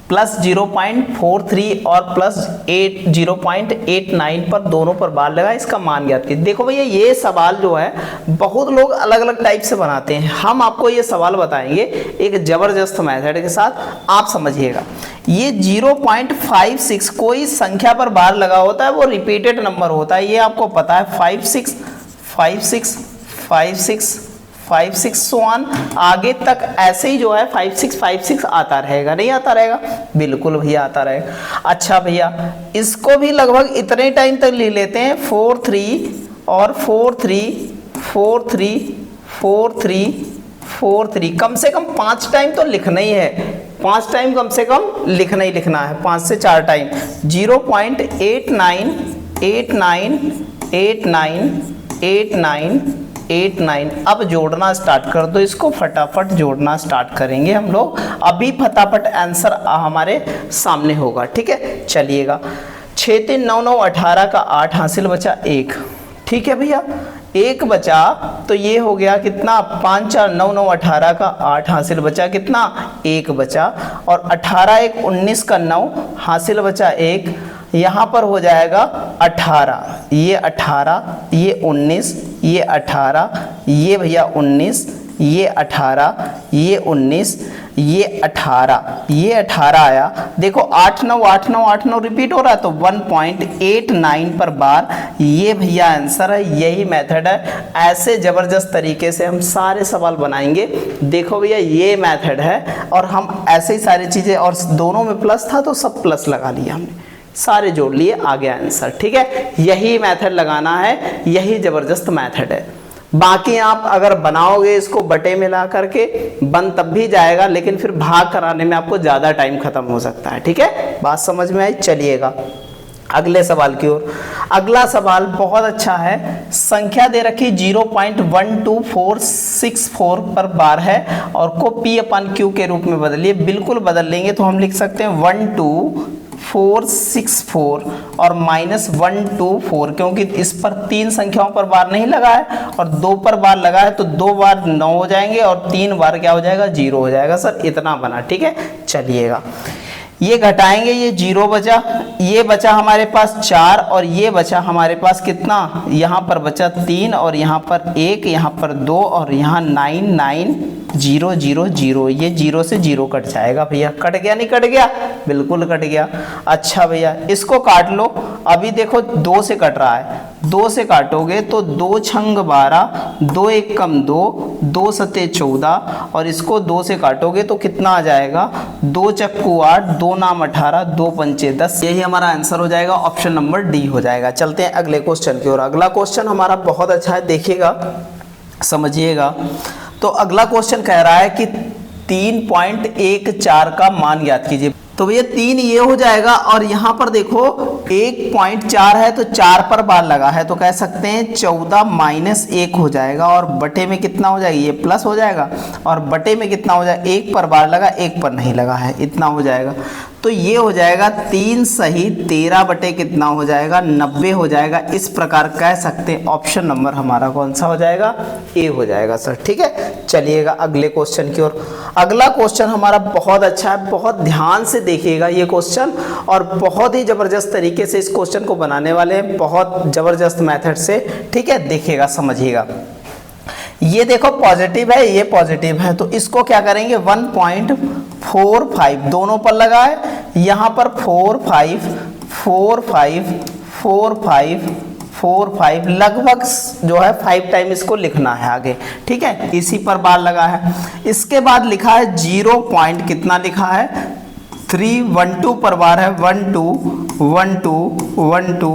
प्लस 0.43 और प्लस 0.89 पर दोनों पर बार लगा, इसका मान ज्ञात कीजिए। देखो भैया, ये सवाल जो है बहुत लोग अलग अलग टाइप से बनाते हैं, हम आपको ये सवाल बताएंगे एक जबरदस्त मेथड के साथ, आप समझिएगा। ये 0.56 कोई संख्या पर बार लगा होता है, वो रिपीटेड नंबर होता है, ये आपको पता है। 56 56 56 56 1 आगे तक ऐसे ही जो है 56 आता रहेगा, नहीं आता रहेगा, बिल्कुल भैया आता रहेगा। अच्छा भैया, इसको भी लगभग इतने टाइम तक ले लेते हैं, 4 3 और 4 3 4 3 4 3 4 3, कम से कम 5 टाइम तो लिखना ही है, 5 टाइम कम से कम लिखना ही लिखना है, 5 से 4 टाइम। 0.89 89 89 89 89। अब जोड़ना स्टार्ट कर दो, इसको फटाफट जोड़ना स्टार्ट करेंगे हम लोग, अभी फटाफट आंसर हमारे सामने होगा। ठीक है, चलिएगा। 6 3 9 9 18 का 8 हासिल बचा 1। ठीक है भैया, 1 बचा तो ये हो गया कितना, 5 4 9 9 18 का 8 हासिल बचा कितना, 1 बचा, और 18 1 19 का 9 हासिल बचा 1, यहाँ पर हो जाएगा 18, ये 18 ये 19 ये 18 ये भैया 19 ये 18 ये 19 ये 18 ये 18 आया। देखो 8 9 8 9 8 9 रिपीट हो रहा है, तो 1.89 पर बार ये भैया आंसर है। यही मेथड है, ऐसे ज़बरदस्त तरीके से हम सारे सवाल बनाएंगे। देखो भैया, ये मेथड है और हम ऐसे ही सारी चीज़ें, और दोनों में प्लस था तो सब प्लस लगा लिया हमने, सारे जोड़ लिए, आ गया आंसर। ठीक है, यही मेथड लगाना है, यही ज़बरदस्त मेथड है। बाकी आप अगर बनाओगे इसको बटे में ला करके बन तब भी जाएगा, लेकिन फिर भाग कराने में आपको ज़्यादा टाइम खत्म हो सकता है। ठीक है, बात समझ में आई। चलिएगा अगले सवाल की ओर। अगला सवाल बहुत अच्छा है। संख्या दे रखी 0.12464 पर बार है और को P/Q के रूप में बदलिए। बिल्कुल बदल लेंगे तो हम लिख सकते हैं 12464 और -124, क्योंकि इस पर 3 संख्याओं पर बार नहीं लगा है और 2 पर बार लगा है, तो 2 बार 9 हो जाएंगे और 3 बार क्या हो जाएगा, 0 हो जाएगा। सर इतना बना। ठीक है, चलिएगा ये घटाएंगे, ये 0 बचा, ये बचा हमारे पास 4 और ये बचा हमारे पास कितना, यहाँ पर बचा 3 और यहाँ पर 1, यहाँ पर 2 और यहाँ 9 9 0 0 0। ये 0 से 0 कट जाएगा भैया। कट गया नहीं कट गया? बिल्कुल कट गया। अच्छा भैया इसको काट लो। अभी देखो 2 से कट रहा है, 2 से काटोगे तो 2 छंग 12, 2 1 कम 2, 2 सते 14 और इसको 2 से काटोगे तो कितना आ जाएगा, 2 चक्कू 8, 2 नाम 18, 2 पंचे 10। यही हमारा आंसर हो जाएगा, ऑप्शन नंबर डी हो जाएगा। चलते हैं अगले क्वेश्चन की ओर। अगला क्वेश्चन हमारा बहुत अच्छा है, देखिएगा समझिएगा। तो अगला क्वेश्चन कह रहा है कि 3.14 का मान ज्ञात कीजिए। तो भैया 3 ये हो जाएगा और यहाँ पर देखो 1.4 है तो 4 पर बार लगा है, तो कह सकते हैं 14 - 1 हो जाएगा और बटे में कितना हो जाएगा, ये प्लस हो जाएगा और बटे में कितना हो जाएगा, 1 पर बार लगा 1 पर नहीं लगा है, इतना हो जाएगा। तो ये हो जाएगा 3 सही 13 बटे कितना हो जाएगा, 90 हो जाएगा। इस प्रकार कह सकते हैं ऑप्शन नंबर हमारा कौन सा हो जाएगा, ए हो जाएगा सर। ठीक है, चलिएगा अगले क्वेश्चन की ओर। अगला क्वेश्चन हमारा बहुत अच्छा है, बहुत ध्यान से देखिएगा ये क्वेश्चन और बहुत ही जबरदस्त तरीके से इस क्वेश्चन को बनाने वाले हैं, बहुत जबरदस्त मेथड से। ठीक है, देखिएगा समझिएगा। ये देखो पॉजिटिव है, ये पॉजिटिव है, तो इसको क्या करेंगे 1.45 दोनों पर लगाए, यहाँ पर 4 5 4 5 4 5 4 5 लगभग जो है 5 टाइम इसको लिखना है आगे। ठीक है, इसी पर बार लगा है। इसके बाद लिखा है 0 पॉइंट कितना लिखा है 3 1 2 पर बार है 1 2 1 2 1 2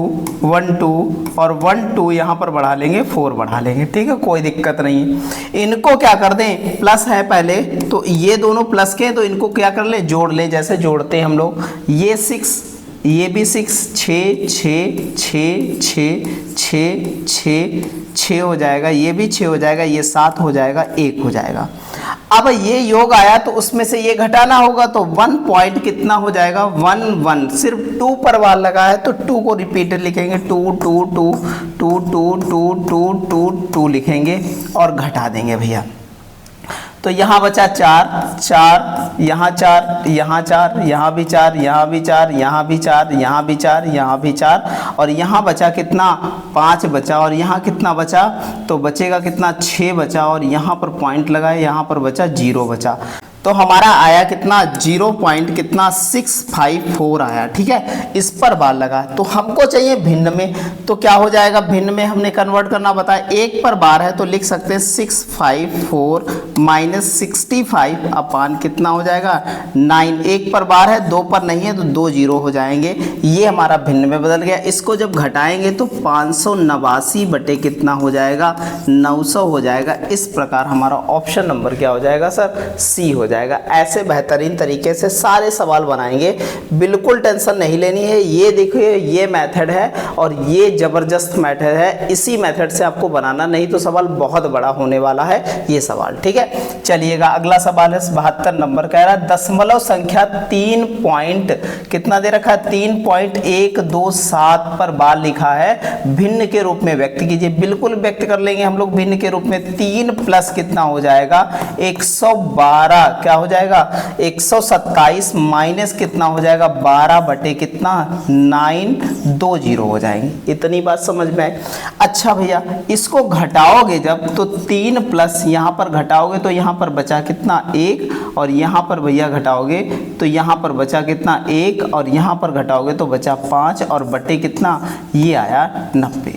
1 2 और 1 2 यहाँ पर बढ़ा लेंगे 4 बढ़ा लेंगे। ठीक है, कोई दिक्कत नहीं है। इनको क्या कर दें, प्लस है पहले तो ये दोनों प्लस के, तो इनको क्या कर लें, जोड़ लें, जैसे जोड़ते हैं हम लोग। ये 6, ये भी 6, 6 6 6 6 6 6 6 हो जाएगा, ये भी 6 हो जाएगा, ये 7 हो जाएगा, 1 हो जाएगा। अब ये योग आया तो उसमें से ये घटाना होगा, तो 1 पॉइंट कितना हो जाएगा 1 1। सिर्फ 2 पर बार लगा है तो 2 को रिपीटेड लिखेंगे, 2 2 2 2 2 2 2 2 2 लिखेंगे और घटा देंगे भैया। तो यहाँ बचा 4 4, यहाँ 4, यहाँ 4, यहाँ भी 4, यहाँ भी 4, यहाँ भी 4, यहाँ भी 4, यहाँ भी 4 और यहाँ बचा कितना 5 बचा और यहाँ कितना बचा, तो बचेगा कितना 6 बचा और यहाँ पर पॉइंट लगाए, यहाँ पर बचा 0 बचा। तो हमारा आया कितना 0 पॉइंट कितना 654 आया। ठीक है, इस पर बार लगा, तो हमको चाहिए भिन्न में, तो क्या हो जाएगा भिन्न में हमने कन्वर्ट करना बताया। 1 पर बार है तो लिख सकते हैं 654 - 65 अपान कितना हो जाएगा 9। 1 पर बार है 2 पर नहीं है तो 2 0 हो जाएंगे, ये हमारा भिन्न में बदल गया। इसको जब घटाएंगे तो 589 बटे कितना हो जाएगा 900 हो जाएगा। इस प्रकार हमारा ऑप्शन नंबर क्या हो जाएगा सर, सी हो जाएगा। ऐसे बेहतरीन तरीके से सारे सवाल बनाएंगे, बिल्कुल टेंशन नहीं लेनी है। ये देखिए ये मेथड है और ये जबरदस्त मेथड है, इसी मेथड से आपको बनाना, नहीं तो सवाल बहुत बड़ा होने वाला है ये सवाल। ठीक है, चलिएगा अगला सवाल है 72 नंबर कह रहा है दशमलव संख्या 3 पॉइंट कितना दे रखा है 3.127 पर बार लिखा है, भिन्न के रूप में व्यक्त कीजिए। बिल्कुल व्यक्त कर लेंगे हम लोग भिन्न के रूप में। 3 प्लस कितना हो जाएगा 112, क्या हो जाएगा 127 माइनस कितना हो जाएगा 12 बटे कितना 920 हो जाएंगे। इतनी बात समझ में आए। अच्छा भैया इसको घटाओगे जब तो 3 प्लस यहाँ पर घटाओगे तो यहाँ पर बचा कितना 1 और यहाँ पर भैया घटाओगे तो यहाँ पर बचा कितना 1 और यहाँ पर घटाओगे तो बचा 5 और बटे कितना ये आया 90।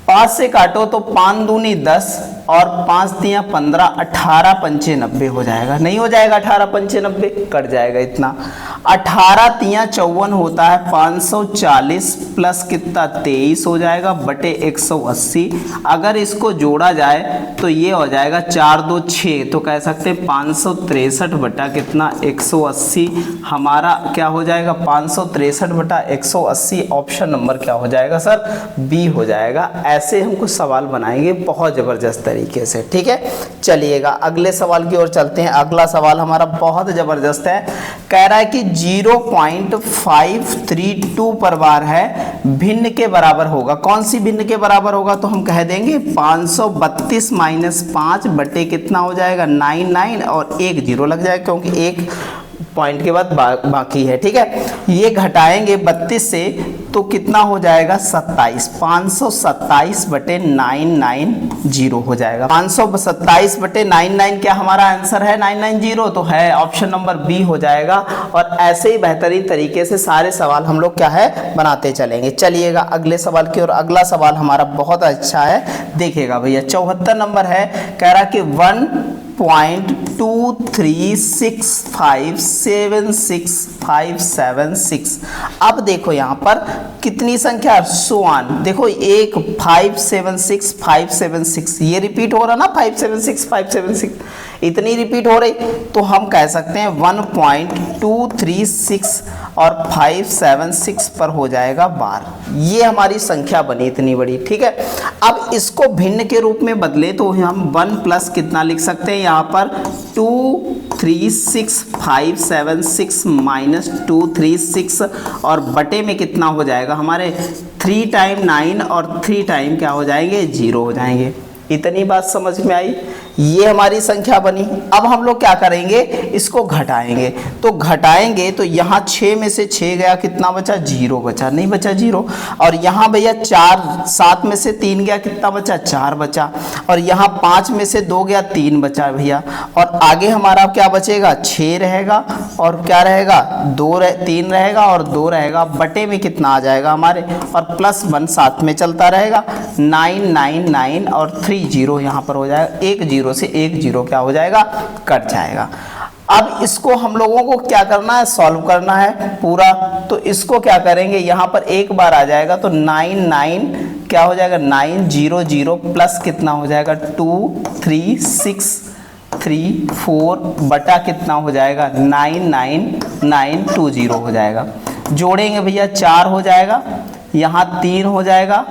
5 से काटो तो 5 दूनी 10 और 5 दिया 15, 18 पंचे 90 हो जाएगा। नहीं हो जाएगा 18 पंचे 90, कट जाएगा इतना। 18 तिया 54 होता है 540 प्लस कितना 23 हो जाएगा बटे 180। अगर इसको जोड़ा जाए तो ये हो जाएगा 4 2 6, तो कह सकते हैं 563 बटा कितना 180 हमारा क्या हो जाएगा 563 बटा 180। ऑप्शन नंबर क्या हो जाएगा सर, बी हो जाएगा। ऐसे हम कुछ सवाल बनाएंगे बहुत जबरदस्त तरीके से, ठीक है। चलिएगा अगले सवाल की ओर चलते हैं। अगला सवाल हमारा बहुत जबरदस्त है, कह रहा है कि 0.532 पर बार है, भिन्न के बराबर होगा। कौन सी भिन्न के बराबर होगा, तो हम कह देंगे 532 माइनस 5 बटे कितना हो जाएगा 99 और एक जीरो लग जाएगा क्योंकि एक पॉइंट के बाद बाकी है, ठीक है। ये घटाएंगे 32 से तो कितना हो जाएगा 27, 527 बटे 990 हो जाएगा। 527 बटे 99 क्या हमारा आंसर है 990, तो है ऑप्शन नंबर बी हो जाएगा। और ऐसे ही बेहतरीन तरीके से सारे सवाल हम लोग क्या है बनाते चलेंगे। चलिएगा अगले सवाल की ओर। अगला सवाल हमारा बहुत अच्छा है, देखिएगा भैया 74 नंबर है, कह रहा कि 1.236576576। अब देखो यहाँ पर कितनी संख्या सुआन, देखो 1 576 576 ये रिपीट हो रहा ना 576 576 इतनी रिपीट हो रही, तो हम कह सकते हैं 1.236 और 576 पर हो जाएगा बार। ये हमारी संख्या बनी इतनी बड़ी, ठीक है। अब इसको भिन्न के रूप में बदले तो हम 1 प्लस कितना लिख सकते हैं यहाँ पर 236 माइनस 236 और बटे में कितना हो जाएगा हमारे 3 टाइम 9 और 3 टाइम क्या हो जाएंगे 0 हो जाएंगे। इतनी बात समझ में आई, ये हमारी संख्या बनी। अब हम लोग क्या करेंगे, इसको घटाएंगे, तो घटाएंगे तो यहाँ 6 में से 6 गया कितना बचा 0 बचा, नहीं बचा 0। और यहाँ भैया 7 में से 3 गया कितना बचा 4 बचा। और यहाँ 5 में से 2 गया 3 बचा भैया। और आगे हमारा क्या बचेगा 6 रहेगा और क्या रहेगा 3 रहेगा और 2 रहेगा, बटे में कितना आ जाएगा हमारे और +1 साथ में चलता रहेगा 999 और 3 0 यहाँ पर हो जाएगा। एक जीरो से एक जीरो क्या हो जाएगा कट जाएगा। अब इसको हम लोगों को क्या करना है सॉल्व करना है पूरा, तो इसको क्या करेंगे यहाँ पर एक बार आ जाएगा तो 99 क्या हो जाएगा 900 प्लस कितना हो जाएगा 23634 बटा कितना हो जाएगा 99920 हो जाएगा। जोड़ेंगे भैया 4 हो जाएगा, यहाँ 3 हो जाएगा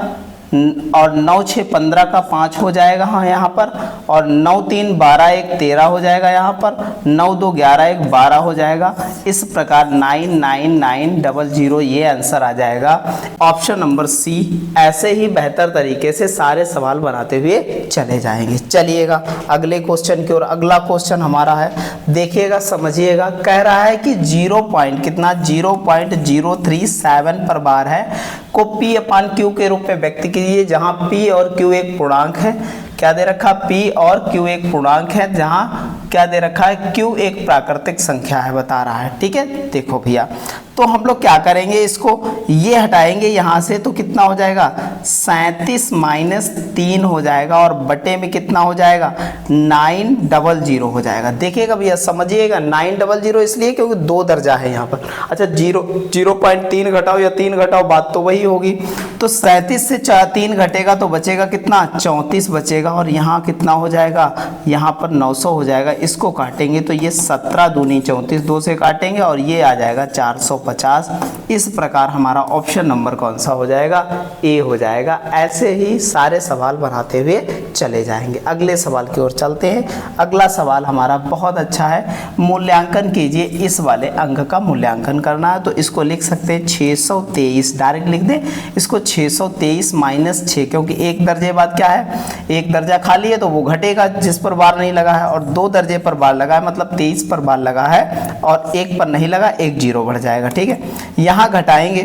और 9 6 15 का 5 हो जाएगा हाँ यहाँ पर, और 9 3 12 1 13 हो जाएगा यहाँ पर, 9 2 11 1 12 हो जाएगा। इस प्रकार 99900 ये आंसर आ जाएगा ऑप्शन नंबर सी। ऐसे ही बेहतर तरीके से सारे सवाल बनाते हुए चले जाएंगे। चलिएगा अगले क्वेश्चन की ओर। अगला क्वेश्चन हमारा है, देखिएगा समझिएगा, कह रहा है कि 0.037 पर बार है को P/Q के रूप में व्यक्त कीजिए, जहां P और Q एक पूर्णांक है। क्या दे रखा P और Q एक पूर्णांक है, जहां क्या दे रखा है Q एक प्राकृतिक संख्या है बता रहा है, ठीक है। देखो भैया तो हम लोग क्या करेंगे, इसको ये हटाएंगे यहाँ से तो कितना हो जाएगा 37 माइनस 3 हो जाएगा और बटे में कितना हो जाएगा 900 हो जाएगा। देखिएगा भैया समझिएगा 900 इसलिए क्योंकि 2 दर्जा है यहाँ पर। अच्छा 0.3 घटाओ या 3 घटाओ बात तो वही होगी। तो 37 से 3 घटेगा तो बचेगा कितना 34 बचेगा और यहाँ कितना हो जाएगा यहाँ पर 900 हो जाएगा। इसको काटेंगे तो ये 17 दूनी 34 2 से काटेंगे और ये आ जाएगा 450। इस प्रकार हमारा ऑप्शन नंबर कौन सा हो जाएगा ए हो जाएगा। ऐसे ही सारे सवाल बनाते हुए चले जाएंगे। अगले सवाल की ओर चलते हैं। अगला सवाल हमारा बहुत अच्छा है, मूल्यांकन कीजिए। इस वाले अंक का मूल्यांकन करना है तो इसको लिख सकते हैं 623, डायरेक्ट लिख दें इसको 623 माइनस 6, क्योंकि एक दर्जे बाद क्या है एक दर्जा खाली है तो वो घटेगा जिस पर बार नहीं लगा है, और 2 दर्जे पर बार लगा है मतलब 23 पर बार लगा है और 1 पर नहीं लगा 1 0 बढ़ जाएगा, ठीक है। यहाँ घटाएंगे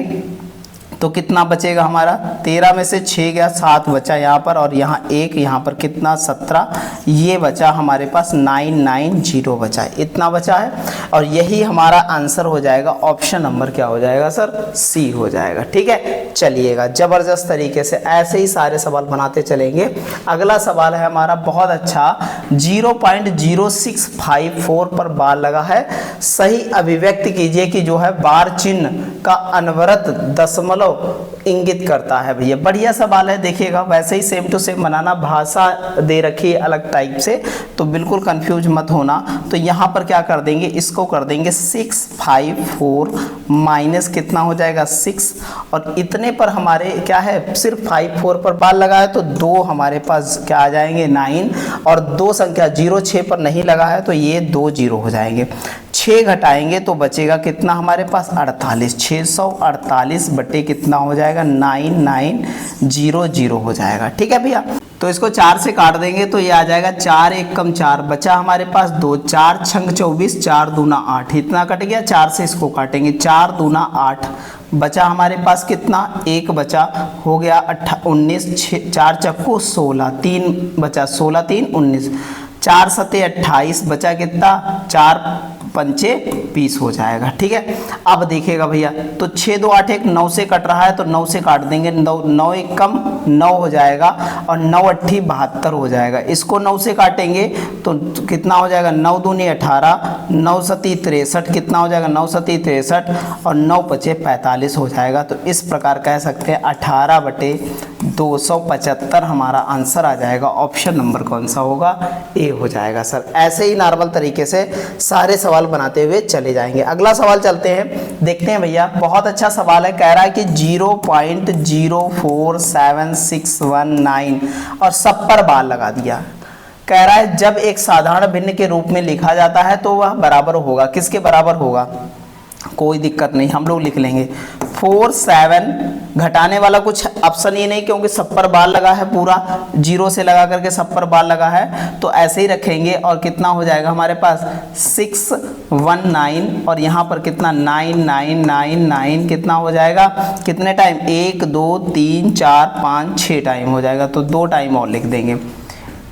तो कितना बचेगा हमारा, 13 में से 6 गया, 7 बचा यहाँ पर, और यहाँ 1, यहाँ पर कितना 17, ये बचा हमारे पास 990 बचा है, इतना बचा है। और यही हमारा आंसर हो जाएगा, ऑप्शन नंबर क्या हो जाएगा सर, सी हो जाएगा। ठीक है, चलिएगा जबरदस्त तरीके से ऐसे ही सारे सवाल बनाते चलेंगे। अगला सवाल है हमारा बहुत अच्छा, 0.0654 पर बार लगा है, सही अभिव्यक्ति कीजिए कि जो है बार चिन्ह का अनवरत दशमलव इंगित करता है। भैया बढ़िया सवाल है, देखिएगा वैसे ही सेम टू सेम बनाना, भाषा दे रखी है अलग टाइप से, तो बिल्कुल कंफ्यूज मत होना। तो यहाँ पर क्या कर देंगे, इसको कर देंगे 654 माइनस कितना हो जाएगा 6, और इतने पर हमारे क्या है, सिर्फ 54 पर बार लगा है तो 2 हमारे पास क्या आ जाएंगे 9, और 2 संख्या 0 6 पर नहीं लगा है तो ये 2 0 हो जाएंगे। 6 घटाएंगे तो बचेगा कितना हमारे पास 48, 648 बटे कितना हो जाएगा 9900 हो जाएगा। ठीक है भैया, तो इसको 4 से काट देंगे तो ये आ जाएगा 4 1 कम 4, बचा हमारे पास 2, 4 छंग 24, 4 दूना 8, इतना कट गया। 4 से इसको काटेंगे, 4 दूना 8, बचा हमारे पास कितना 1 बचा, हो गया 19, 4 चक्कू 16, 3 बचा, 16 3 19, 4 सते 28, बचा कितना 4 पंचे 20 हो जाएगा। ठीक है, अब देखिएगा भैया, तो 6 2 8 1 9 से कट रहा है तो 9 से काट देंगे, 9 1 कम 9 हो जाएगा, और 9 8 72 हो जाएगा। इसको 9 से काटेंगे तो कितना हो जाएगा 9 दूनी 18, 9 सती 63, कितना हो जाएगा 9 सती 63, और 9 पचे 45 हो जाएगा। तो इस प्रकार कह सकते हैं 18 बटे 275 हमारा आंसर आ जाएगा। ऑप्शन नंबर कौन सा होगा, ए हो जाएगा सर। ऐसे ही नॉर्मल तरीके से सारे सवाल बनाते हुए चले जाएंगे। अगला सवाल चलते हैं, देखते हैं भैया, बहुत अच्छा सवाल है। कह रहा है कि 0.04761 और सब पर बार लगा दिया। कह रहा है जब एक साधारण भिन्न के रूप में लिखा जाता है तो वह बराबर होगा, किसके बराबर होगा, कोई दिक्कत नहीं, हम लोग लिख लेंगे 4 7, घटाने वाला कुछ ऑप्शन ही नहीं क्योंकि सब पर बार लगा है, पूरा 0 से लगा करके सब पर बार लगा है, तो ऐसे ही रखेंगे। और कितना हो जाएगा हमारे पास 619, और यहाँ पर कितना 9999, कितना हो जाएगा, कितने टाइम 1 2 3 4 5 6 टाइम हो जाएगा, तो 2 टाइम और लिख देंगे।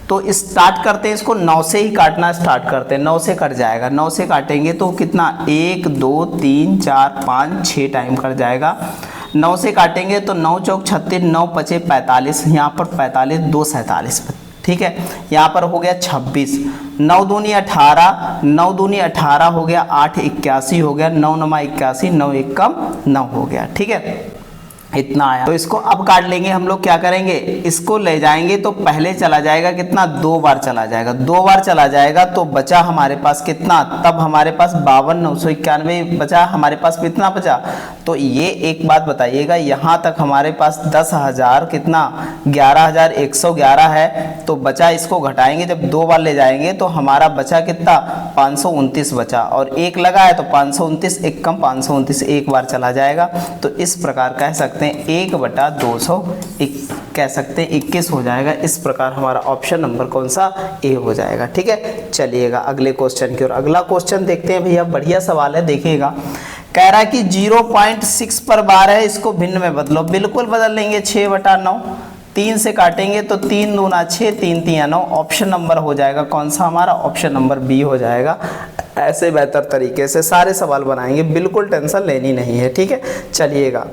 तो स्टार्ट करते हैं, इसको 9 से ही काटना स्टार्ट करते हैं, 9 से कट जाएगा, 9 से काटेंगे तो कितना 1 2 3 4 5 6 टाइम कट जाएगा। 9 से काटेंगे तो 9 चौक 36, 9 पचे 45, यहाँ पर 45 2 47, ठीक है, यहाँ पर हो गया 26, 9 दूनी 18, 9 दूनी 18 हो गया, 8 81 हो गया, 9 9 81, 9 1 कम 9 हो गया। ठीक है, इतना आया। तो इसको अब काट लेंगे हम लोग, क्या करेंगे, इसको ले जाएंगे तो पहले चला जाएगा कितना, 2 बार चला जाएगा, 2 बार चला जाएगा तो बचा हमारे पास कितना, तब हमारे पास 52,991 बचा, हमारे पास कितना बचा। तो ये एक बात बताइएगा, यहाँ तक हमारे पास 10,000 कितना 11,111 है, तो बचा इसको घटाएंगे, जब 2 बार ले जाएंगे तो हमारा बचा कितना 529 बचा, और 1 लगा है तो 529, 1 कम 529, 1 बार चला जाएगा। तो इस प्रकार कह सकते हैं 1/200 कह सकते हैं 21 हो जाएगा। इस प्रकार हमारा ऑप्शन नंबर कौन सा, ए हो जाएगा। ठीक है, चलिएगा अगले क्वेश्चन की ओर। अगला क्वेश्चन देखते हैं भैया, बढ़िया सवाल है, देखिएगा। कह रहा है कि 0.6 पर बार है, इसको भिन्न में बदलो, बिल्कुल बदल लेंगे, 6/9, 3 से काटेंगे तो 3 दूना 6, 3 3 9, ऑप्शन नंबर हो जाएगा कौन सा हमारा, ऑप्शन नंबर बी हो जाएगा। ऐसे बेहतर तरीके से सारे सवाल बनाएंगे, बिल्कुल टेंशन लेनी नहीं है। ठीक है, चलिएगा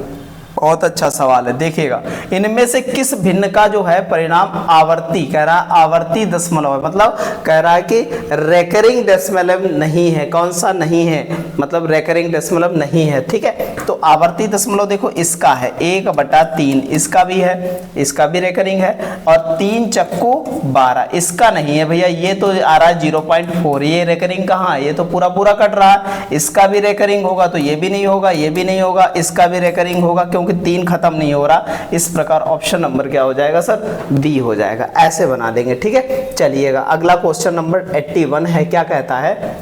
बहुत अच्छा सवाल है, देखिएगा। इनमें से किस भिन्न का जो है परिणाम आवर्ती, कह रहा है आवर्ती दशमलव है, मतलब कह रहा है कि रेकरिंग दशमलव नहीं है, कौन सा नहीं है, मतलब रेकरिंग दशमलव नहीं है। ठीक है, तो आवर्ती दशमलव देखो इसका है 1/3, इसका भी है, इसका भी रेकरिंग है, और 3 चक्कू 12, इसका नहीं है भैया, ये तो आ रहा है 0.4, ये रेकरिंग कहाँ है, ये तो पूरा पूरा कट रहा है, इसका भी रेकरिंग होगा तो ये भी नहीं होगा, ये भी नहीं होगा, इसका भी रेकरिंग होगा क्योंकि 3 खत्म नहीं हो रहा। इस प्रकार ऑप्शन नंबर क्या हो जाएगा सर, बी हो जाएगा। ऐसे बना देंगे। ठीक है, चलिएगा अगला क्वेश्चन नंबर 81 है, क्या कहता है,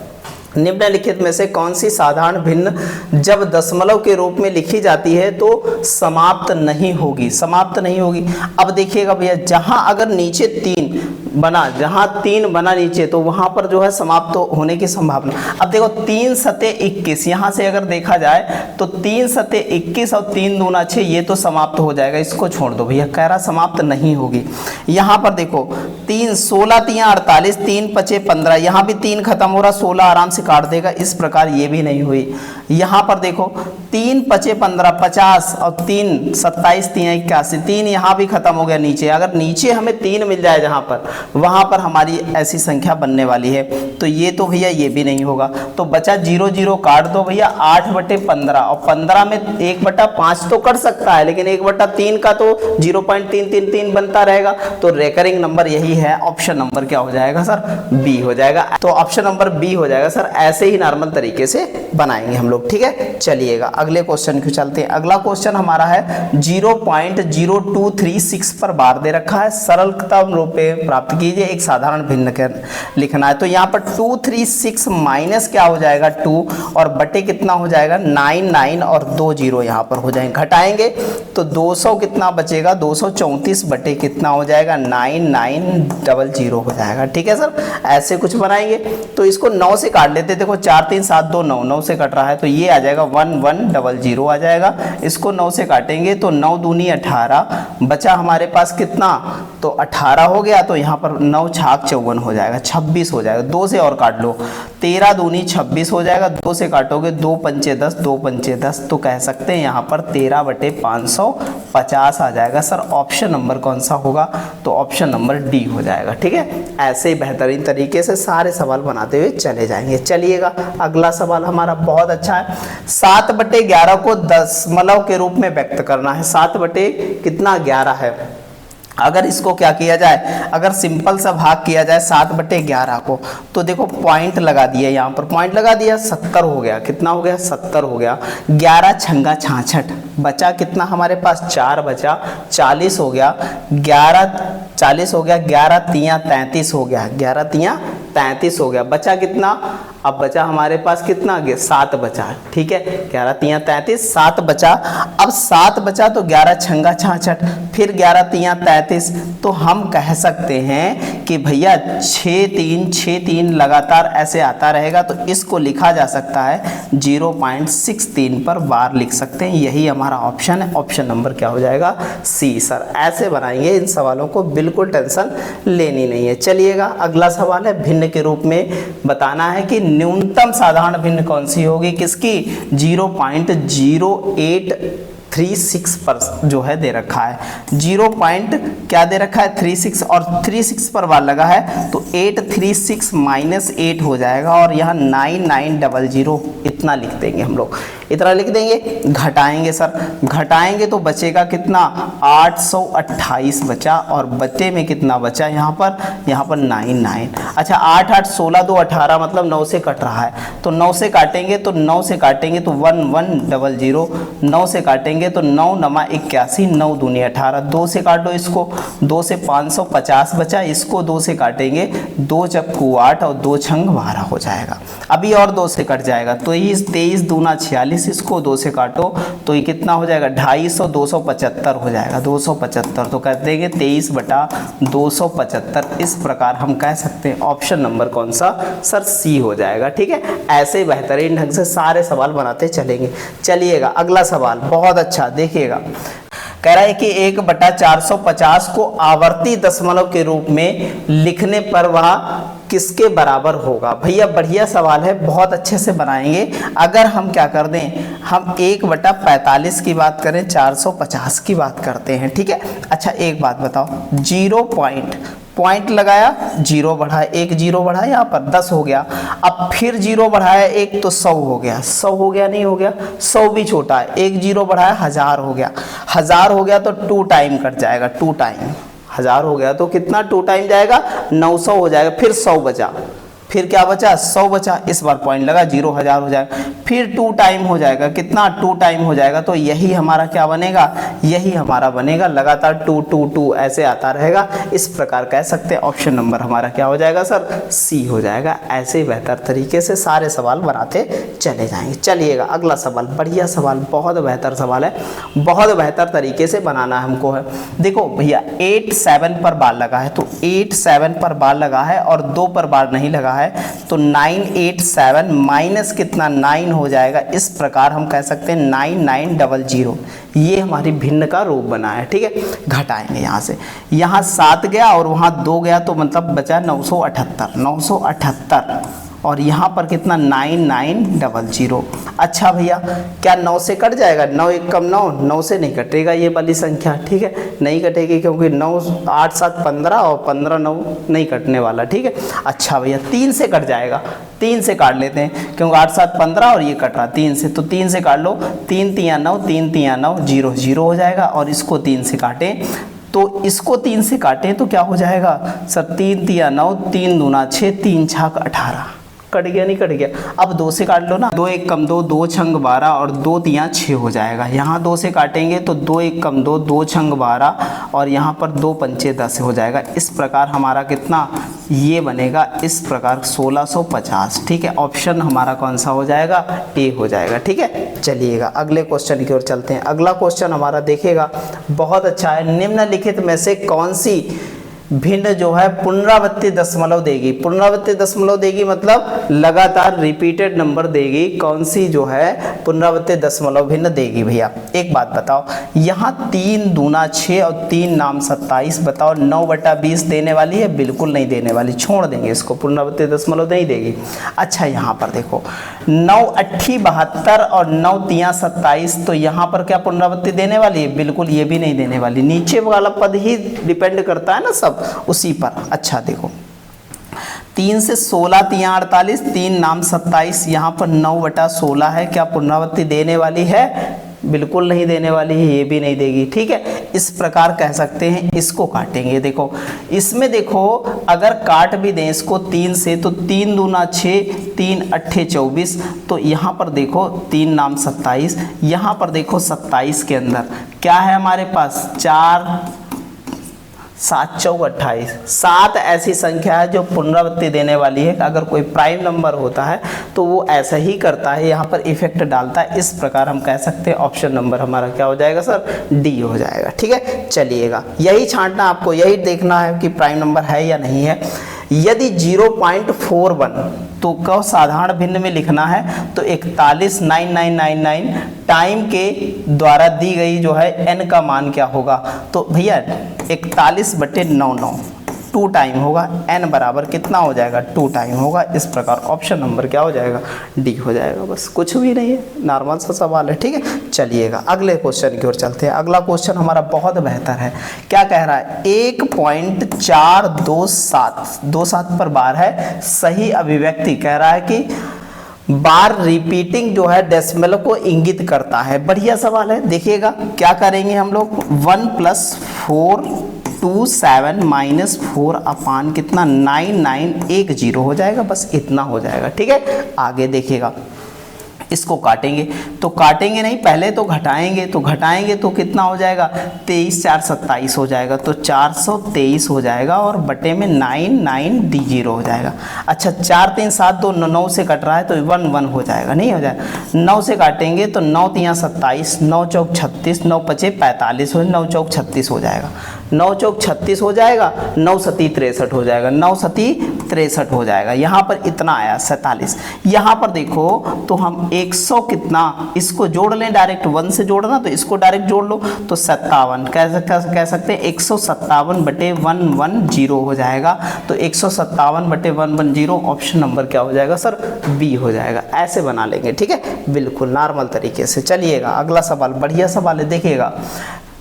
निम्नलिखित में से कौन सी साधारण भिन्न जब दशमलव के रूप में लिखी जाती है तो समाप्त नहीं होगी, समाप्त नहीं होगी। अब देखिएगा भैया, जहां अगर नीचे 3 बना, जहां 3 बना नीचे, तो वहां पर जो है समाप्त होने की संभावना। अब देखो 3 सते 21, यहां से अगर देखा जाए तो 3 सते 21 और 3 दूना 6, ये तो समाप्त हो जाएगा, इसको छोड़ दो भैया, कह रहा समाप्त नहीं होगी। यहाँ पर देखो 3 16 3 48, 3 5 15, यहाँ भी 3 खत्म हो रहा, 16 आराम से काट देगा, इस प्रकार ये भी नहीं हुई। यहाँ पर देखो 3 5 15 50 और 3 27 3 81, 3 यहाँ भी खत्म हो गया नीचे। अगर नीचे हमें 3 मिल जाए जहाँ पर, वहाँ पर हमारी ऐसी संख्या बनने वाली है, तो ये तो भैया ये भी नहीं होगा। तो बचा 0 0 काट दो भैया, 8/15, और 15 में 1/5 तो कर सकता है, लेकिन 1/3 का तो 0.333 बनता रहेगा। तो रेकरिंग नंबर यही है, ऑप्शन नंबर क्या हो जाएगा सर, बी हो जाएगा। तो ऑप्शन नंबर बी हो जाएगा सर। ऐसे ही नॉर्मल तरीके से बनाएंगे हम लोग, ठीक है। चलिएगा अगले क्वेश्चन को चलते हैं। अगला क्वेश्चन हमारा है 0.0236 पर बार दे रखा है, सरलतम रूप में प्राप्त कीजिए, एक साधारण भिन्न लिखना है। तो यहाँ पर 236 माइनस क्या हो जाएगा 2, और बटे कितना हो जाएगा 9 और 2 0 यहाँ पर हो जाएंगे, घटाएंगे तो 200 कितना बचेगा, 234 बटे कितना हो जाएगा 9900 हो जाएगा, ठीक है सर। ऐसे कुछ बनाएंगे। तो इसको 9 से काट लेते, देखो 4 3 7 2 9, 9 से कट रहा है, तो ये आ जाएगा 1100 आ जाएगा। इसको 9 से काटेंगे तो 9 दूनी 18, बचा हमारे पास कितना, तो 18 हो गया। तो यहाँ पर 9 छाक 54 हो जाएगा, 26 हो जाएगा। 2 से और काट लो, 13 दूनी 26 हो जाएगा, 2 से काटोगे 2 पंचे 10, 2 पंचे 10, तो कह सकते हैं यहाँ पर 13/550 आ जाएगा सर। ऑप्शन नंबर कौन सा होगा, तो ऑप्शन नंबर डी हो जाएगा, ठीक है। ऐसे ही बेहतरीन तरीके से सारे सवाल बनाते हुए चले जाएंगे। चलिएगा अगला सवाल हमारा बहुत अच्छा है। 7/11 को दशमलव के रूप में व्यक्त करना है। 7 कितना 11 है। अगर इसको क्या किया जाए, अगर सिंपल सा भाग किया जाए 7/11 को, तो देखो पॉइंट लगा दिया, यहाँ पर पॉइंट लगा दिया, 70 हो गया। कितना हो गया, 70 हो गया। 11 छंगा 66, बचा कितना हमारे पास 4 बचा, 40 हो गया। 11 40 हो गया, 11 तियाँ 33 हो गया, 11 तियाँ 33 हो गया। बचा कितना, अब बचा हमारे पास कितना, 7 बचा, ठीक है। 11 तियाँ 33, 7 बचा। अब 7 बचा तो 11 छंगा 66, फिर 11 तियाँ 33, तो हम कह सकते हैं कि भैया 6 3 लगातार ऐसे आता रहेगा। तो इसको लिखा जा सकता है 0.63 पर बार लिख सकते हैं। यही हमारा ऑप्शन है। ऑप्शन नंबर क्या हो जाएगा, सी सर। ऐसे बनाएंगे, इन सवालों को बिल्कुल टेंशन लेनी नहीं है। चलिएगा अगला सवाल है, भिन्न के रूप में बताना है कि न्यूनतम साधारण भिन्न कौन सी होगी, किसकी, 0.0836 पर जो है दे रखा है। 0. क्या दे रखा है 36, और 36 पर बार लगा है, तो 836 माइनस 8 हो जाएगा, और यहाँ 9900 इतना लिख देंगे हम लोग, इतना लिख देंगे। घटाएंगे सर, घटाएंगे तो बचेगा कितना, 828 बचा, और बच्चे में कितना बचा यहाँ पर 99। अच्छा 8 8 16 2 18, मतलब 9 से कट रहा है, तो 9 से काटेंगे तो 9 से काटेंगे तो 1100, 9 से काटेंगे तो 9 9 81, 9 दूनी 18, 2 से काटो इसको, 2 से 550 बचा, इसको 2 से काटेंगे, 2 चक्कू 8 और 2 छंग 12 हो जाएगा। अभी और 2 से कट जाएगा, तो 23 दूना 46, इसको 2 से काटो तो ये कितना हो जाएगा 250, 275 हो जाएगा, 275। तो कहते हैं कि 23/275। इस प्रकार हम कह सकते हैं ऑप्शन नंबर कौन सा सर, सी हो जाएगा, ठीक है। ऐसे ही बेहतरीन ढंग से सारे सवाल बनाते चलेंगे। चलिएगा अगला सवाल बहुत अच्छा, देखिएगा। कह रहा है कि 1/450 को आवर्ती दशमलव के रूप में लिखने पर वह किसके बराबर होगा। भैया बढ़िया सवाल है, बहुत अच्छे से बनाएंगे। अगर हम क्या कर दें, हम 1/45 की बात करें, 450 की बात करते हैं, ठीक है। अच्छा एक बात बताओ, 0 पॉइंट लगाया, 0 बढ़ाया, 1 0 बढ़ाया, यहाँ पर 10 हो गया। अब फिर 0 बढ़ाया 1, तो 100 हो गया, 100 हो गया, नहीं हो गया, 100 भी छोटा है, 1 0 बढ़ाया 1000 हो गया, 1000 हो गया तो 2 टाइम कट जाएगा, 2 टाइम 1000 हो गया तो कितना 2 टाइम जाएगा 900 हो जाएगा। फिर 100 बचा, फिर क्या बचा 100 बचा, इस बार पॉइंट लगा 0 1000 हो जाएगा, फिर 2 टाइम हो जाएगा, कितना 2 टाइम हो जाएगा, तो यही हमारा क्या बनेगा, यही हमारा बनेगा लगातार 2 2 2 ऐसे आता रहेगा। इस प्रकार कह सकते हैं ऑप्शन नंबर हमारा क्या हो जाएगा सर, सी हो जाएगा। ऐसे ही बेहतर तरीके से सारे सवाल बनाते चले जाएंगे। चलिएगा अगला सवाल, बढ़िया सवाल, बहुत बेहतर सवाल है, बहुत बेहतर तरीके से बनाना हमको है। देखो भैया 8 7 पर बार लगा है, तो 8 7 पर बार लगा है और 2 पर बार नहीं लगा है, तो 9 8 7 माइनस कितना 9 हो जाएगा। इस प्रकार हम कह सकते हैं 9 9 0 0, ये हमारी भिन्न का रूप बना है। ठीक है, घटाएंगे यहाँ से, यहाँ 7 गया और वहाँ 2 गया, तो मतलब बचा 978 978, और यहाँ पर कितना 9 9 0 0। अच्छा भैया क्या 9 से कट जाएगा, 9 1 कम 9, 9 से नहीं कटेगा ये वाली संख्या। ठीक है, नहीं कटेगी क्योंकि 9 8 7 15 और 15 9 नहीं कटने वाला। ठीक है, अच्छा भैया 3 से कट जाएगा, 3 से काट लेते हैं क्योंकि 8 7 15 और ये कट रहा 3 से, तो 3 से काट लो, 3 3 9 3 3 9 0 0 हो जाएगा। और इसको 3 से काटें तो इसको 3 से काटें तो क्या हो जाएगा सर, 3 3 9 3 दूना 6 3 6 18, कट गया नहीं कट गया। अब 2 से काट लो ना, 2 1 कम 2 2 छंग 12 और 2 3 6 हो जाएगा। यहाँ 2 से काटेंगे तो 2 1 कम 2 2 छंग 12 और यहाँ पर 2 पंचे 10 हो जाएगा। इस प्रकार हमारा कितना ये बनेगा, इस प्रकार 1650। ठीक है, ऑप्शन हमारा कौन सा हो जाएगा, ए हो जाएगा। ठीक है, चलिएगा अगले क्वेश्चन की ओर चलते हैं। अगला क्वेश्चन हमारा देखिएगा बहुत अच्छा है। निम्नलिखित में से कौन सी भिन्न जो है पुनरावृत्ति दशमलव देगी, पुनरावृत्ति दशमलव देगी मतलब लगातार रिपीटेड नंबर देगी, कौन सी जो है पुनरावृत्ति दशमलव भिन्न देगी। भैया एक बात बताओ, यहाँ 3 दूना 6 और 3 नाम 27, बताओ 9/20 देने वाली है, बिल्कुल नहीं देने वाली, छोड़ देंगे इसको, पुनरावृत्ति दशमलव नहीं देगी। अच्छा यहाँ पर देखो 9 8 72 और 9 3 27, तो यहाँ पर क्या पुनरावृत्ति देने वाली है, बिल्कुल ये भी नहीं देने वाली, नीचे वाला पद ही डिपेंड करता है ना सब उसी पर। अच्छा देखो 3 से 16 3 48 3 नाम 27, यहाँ पर 9/16 है, क्या पुनरावृत्ति देने वाली है, बिल्कुल नहीं देने वाली है, ये भी नहीं देगी। ठीक है, इस प्रकार कह सकते हैं। इसको काटेंगे, देखो इसमें देखो अगर काट भी दें इसको 3 से, तो 3 दूना 6 3 8 24, तो यहाँ पर देखो 3 नाम 27, यहाँ पर देखो 27 के अंदर क्या है हमारे पास 4 7 4 28, 7 ऐसी संख्या है जो पुनरावृत्ति देने वाली है। अगर कोई प्राइम नंबर होता है तो वो ऐसा ही करता है, यहाँ पर इफेक्ट डालता है। इस प्रकार हम कह सकते हैं ऑप्शन नंबर हमारा क्या हो जाएगा सर, डी हो जाएगा। ठीक है, चलिएगा यही छांटना आपको, यही देखना है कि प्राइम नंबर है या नहीं है। यदि 0.41 तो को साधारण भिन्न में लिखना है तो 41 9999 टाइम के द्वारा दी गई जो है n का मान क्या होगा, तो भैया 41/99 2 टाइम होगा, n बराबर कितना हो जाएगा 2 टाइम होगा। इस प्रकार ऑप्शन नंबर क्या हो जाएगा, डी हो जाएगा। बस कुछ भी नहीं है, नॉर्मल सा सवाल है। ठीक है, चलिएगा अगले क्वेश्चन की ओर चलते हैं। अगला क्वेश्चन हमारा बहुत बेहतर है, क्या कह रहा है 1.427 पर बार है, सही अभिव्यक्ति कह रहा है कि बार रिपीटिंग जो है डेसिमल को इंगित करता है। बढ़िया सवाल है, देखिएगा क्या करेंगे हम लोग 1 + 4 2 7 -4 अपान कितना 9910 हो जाएगा, बस इतना हो जाएगा। ठीक है, आगे देखिएगा इसको काटेंगे, तो काटेंगे नहीं पहले तो घटाएंगे, तो घटाएंगे तो कितना हो जाएगा 23 4 27 हो जाएगा, तो 423 हो जाएगा और बटे में 9910 हो जाएगा। अच्छा 4 3 7 2 9 से कट रहा है तो 1 1 हो जाएगा, नहीं हो जाएगा। 9 से काटेंगे तो 9 3 27 9 चौक 36 9 5 45 हो, 9 चौक 36 हो जाएगा, 9 चौक 36 हो जाएगा, 9 सती 63 हो जाएगा, 9 सती 63 हो जाएगा। यहाँ पर इतना आया 47। यहाँ पर देखो तो हम 100 कितना इसको जोड़ लें, डायरेक्ट 1 से जोड़ना तो इसको डायरेक्ट जोड़ लो, तो 57 कह सकते हैं 157/110 हो जाएगा। तो 157/110 ऑप्शन नंबर क्या हो जाएगा सर, बी हो जाएगा। ऐसे बना लेंगे, ठीक है, बिल्कुल नॉर्मल तरीके से। चलिएगा अगला सवाल, बढ़िया सवाल है, देखिएगा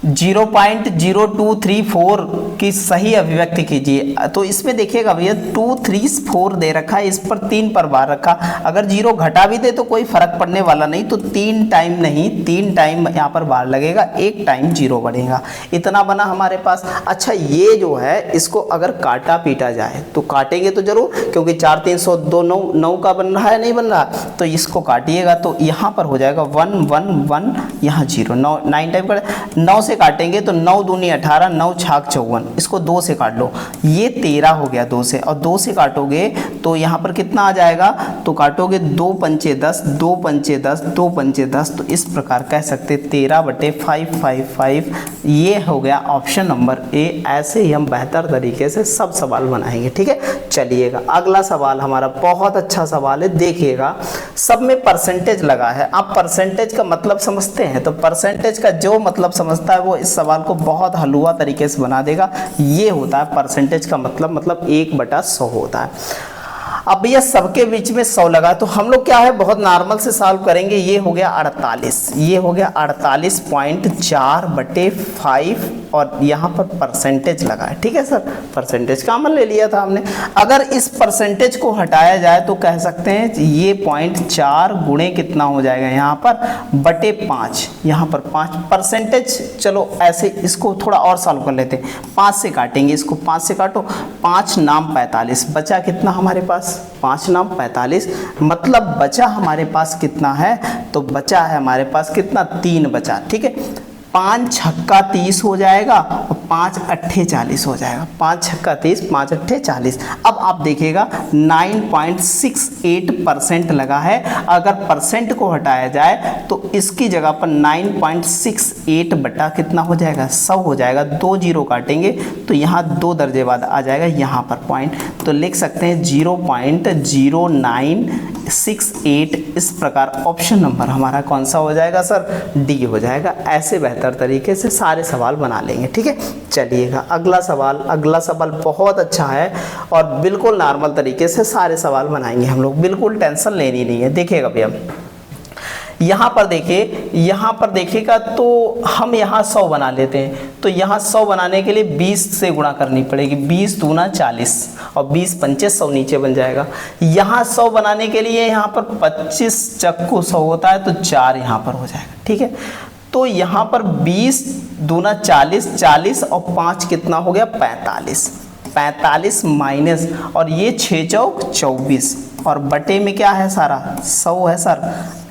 0.0234 की सही अभिव्यक्ति कीजिए। तो इसमें देखिएगा भैया 2 3 4 दे रखा है, इस पर 3 पर बार रखा, अगर 0 घटा भी दे तो कोई फर्क पड़ने वाला नहीं, तो 3 टाइम नहीं 3 टाइम यहाँ पर बार लगेगा, 1 टाइम 0 बढ़ेगा। इतना बना हमारे पास। अच्छा ये जो है इसको अगर काटा पीटा जाए तो काटेंगे तो जरूर, क्योंकि 4 3 2 9 का बन रहा है, नहीं बन रहा, तो इसको काटिएगा तो यहाँ पर हो जाएगा 1 1 1, यहाँ 0, 9 टाइम कर 9 से काटेंगे तो 9 दूनी 18, 9 छाक 54, इसको 2 से काट लो, ये 13 हो गया 2 से, और 2 से काटोगे तो यहाँ पर कितना आ जाएगा, तो काटोगे 2 पंचे 10, 2 पंचे 10, 2 पंचे 10, तो इस प्रकार कह सकते 13/555, ये हो गया ऑप्शन नंबर ए। ऐसे ही हम बेहतर तरीके से सब सवाल बनाएंगे, ठीक है। चलिएगा अगला सवाल हमारा बहुत अच्छा सवाल है, देखिएगा सब में परसेंटेज लगा है। आप परसेंटेज का मतलब समझते हैं, तो परसेंटेज का जो मतलब समझता है वो इस सवाल को बहुत हलुआ तरीके से बना देगा। ये होता है परसेंटेज का मतलब 1/100 होता है। अब भैया सबके बीच में 100 लगा, तो हम लोग क्या है बहुत नॉर्मल से सॉल्व करेंगे। ये हो गया 48, ये हो गया 48.4/5, और यहाँ पर परसेंटेज लगा है, ठीक है सर, परसेंटेज कॉमन ले लिया था हमने। अगर इस परसेंटेज को हटाया जाए तो कह सकते हैं ये 0.4 गुणे कितना हो जाएगा यहाँ पर बटे 5, यहाँ पर 5 परसेंटेज। चलो ऐसे इसको थोड़ा और सॉल्व कर लेते हैं, 5 से काटेंगे इसको, 5 से काटो, 5 नाम 45, बचा कितना हमारे पास 5 नाम 45, मतलब बचा हमारे पास कितना है, तो बचा है हमारे पास कितना 3 बचा, ठीक है। 5 छक्का 30 हो जाएगा और 5 अट्ठे 40 हो जाएगा, 5 छक्का 30, 5 अट्ठे 40। अब आप देखिएगा 9.68% लगा है। अगर परसेंट को हटाया जाए तो इसकी जगह पर 9.68 बटा कितना हो जाएगा 100 हो जाएगा। 2 0 काटेंगे तो यहाँ 2 दर्जे बाद आ जाएगा यहाँ पर पॉइंट, तो लिख सकते हैं 0.0968। इस प्रकार ऑप्शन नंबर हमारा कौन सा हो जाएगा सर, डी हो जाएगा। ऐसे बेहतर तरीके से सारे सवाल बना लेंगे, ठीक है। चलिएगा अगला सवाल बहुत अच्छा है और बिल्कुल नॉर्मल तरीके से सारे सवाल बनाएंगे हम लोग, बिल्कुल टेंशन लेनी नहीं है। देखिएगा भैया यहाँ पर देखिएगा तो हम यहाँ 100 बना लेते हैं, तो यहाँ 100 बनाने के लिए 20 से गुणा करनी पड़ेगी, 20 दूना 40 और 20 पंचे 100 नीचे बन जाएगा। यहाँ 100 बनाने के लिए यहाँ पर 25 चक्कू 100 होता है, तो 4 यहाँ पर हो जाएगा, ठीक है। तो यहाँ पर 20 दूना 40, 40 और 5 कितना हो गया 45 माइनस, और ये 6 चौक 24 और बटे में क्या है सारा 100 है सर।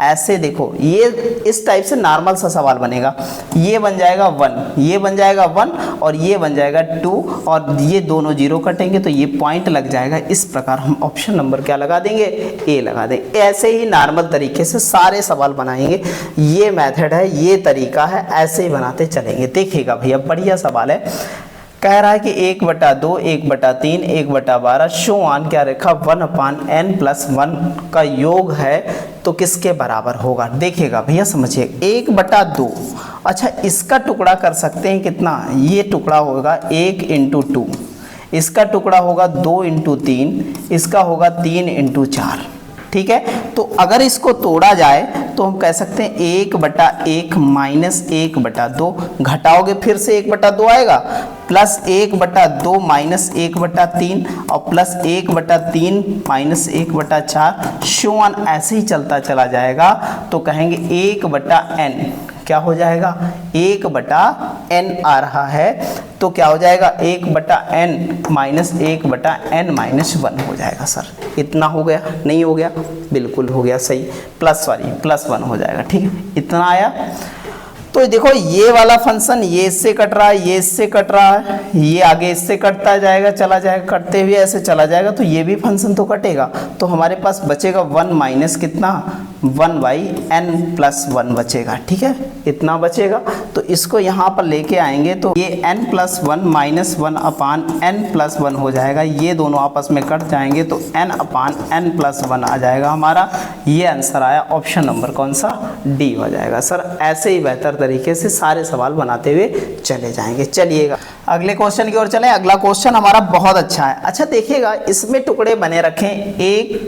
ऐसे देखो ये इस टाइप से नॉर्मल सा सवाल बनेगा, ये बन जाएगा 1, ये बन जाएगा 1 और ये बन जाएगा 2 और ये दोनों 0 कटेंगे तो ये पॉइंट लग जाएगा। इस प्रकार हम ऑप्शन नंबर क्या लगा देंगे, ए लगा देंगे। ऐसे ही नॉर्मल तरीके से सारे सवाल बनाएंगे, ये मेथड है, ये तरीका है, ऐसे ही बनाते चलेंगे। देखिएगा भैया बढ़िया सवाल है, कह रहा है कि 1/2, 1/3, 1/12 शो ऑन क्या रखा 1/n+1 का योग है तो किसके बराबर होगा। देखिएगा भैया समझिए 1/2, अच्छा इसका टुकड़ा कर सकते हैं कितना, ये टुकड़ा होगा 1 × 2, इसका टुकड़ा होगा 2 × 3, इसका होगा 3 × 4, ठीक है। तो अगर इसको तोड़ा जाए तो हम कह सकते हैं 1/1 माइनस 1/2, घटाओगे फिर से 1/2 आएगा, प्लस 1/2 माइनस 1/3 और प्लस 1/3 माइनस 1/4 शो ऑन ऐसे ही चलता चला जाएगा। तो कहेंगे 1/n क्या हो जाएगा 1/n आ रहा है, तो क्या हो जाएगा 1/n माइनस 1/n-1 हो जाएगा सर। इतना हो गया, नहीं हो गया, बिल्कुल हो गया सही, +1 हो जाएगा, ठीक है। इतना आया। तो देखो ये वाला फंक्शन ये इससे कट रहा है, ये इससे कट रहा है, ये आगे इससे कटता जाएगा, चला जाएगा, कटते हुए ऐसे चला जाएगा, तो ये भी फंक्शन तो कटेगा। तो हमारे पास बचेगा 1 माइनस कितना 1/n+1 बचेगा, ठीक है, इतना बचेगा। तो इसको यहाँ पर लेके आएंगे तो ये n+1 माइनस 1/n+1 हो जाएगा, ये दोनों आपस में कट जाएंगे तो n/n+1 आ जाएगा हमारा। ये आंसर आया, ऑप्शन नंबर कौन सा, डी हो जाएगा सर। ऐसे ही बेहतर तरीके से सारे सवाल बनाते हुए चले जाएंगे। चलिएगा अगले क्वेश्चन की ओर चलें। अगला क्वेश्चन हमारा बहुत अच्छा है। अच्छा देखिएगा इसमें टुकड़े बने रखें 1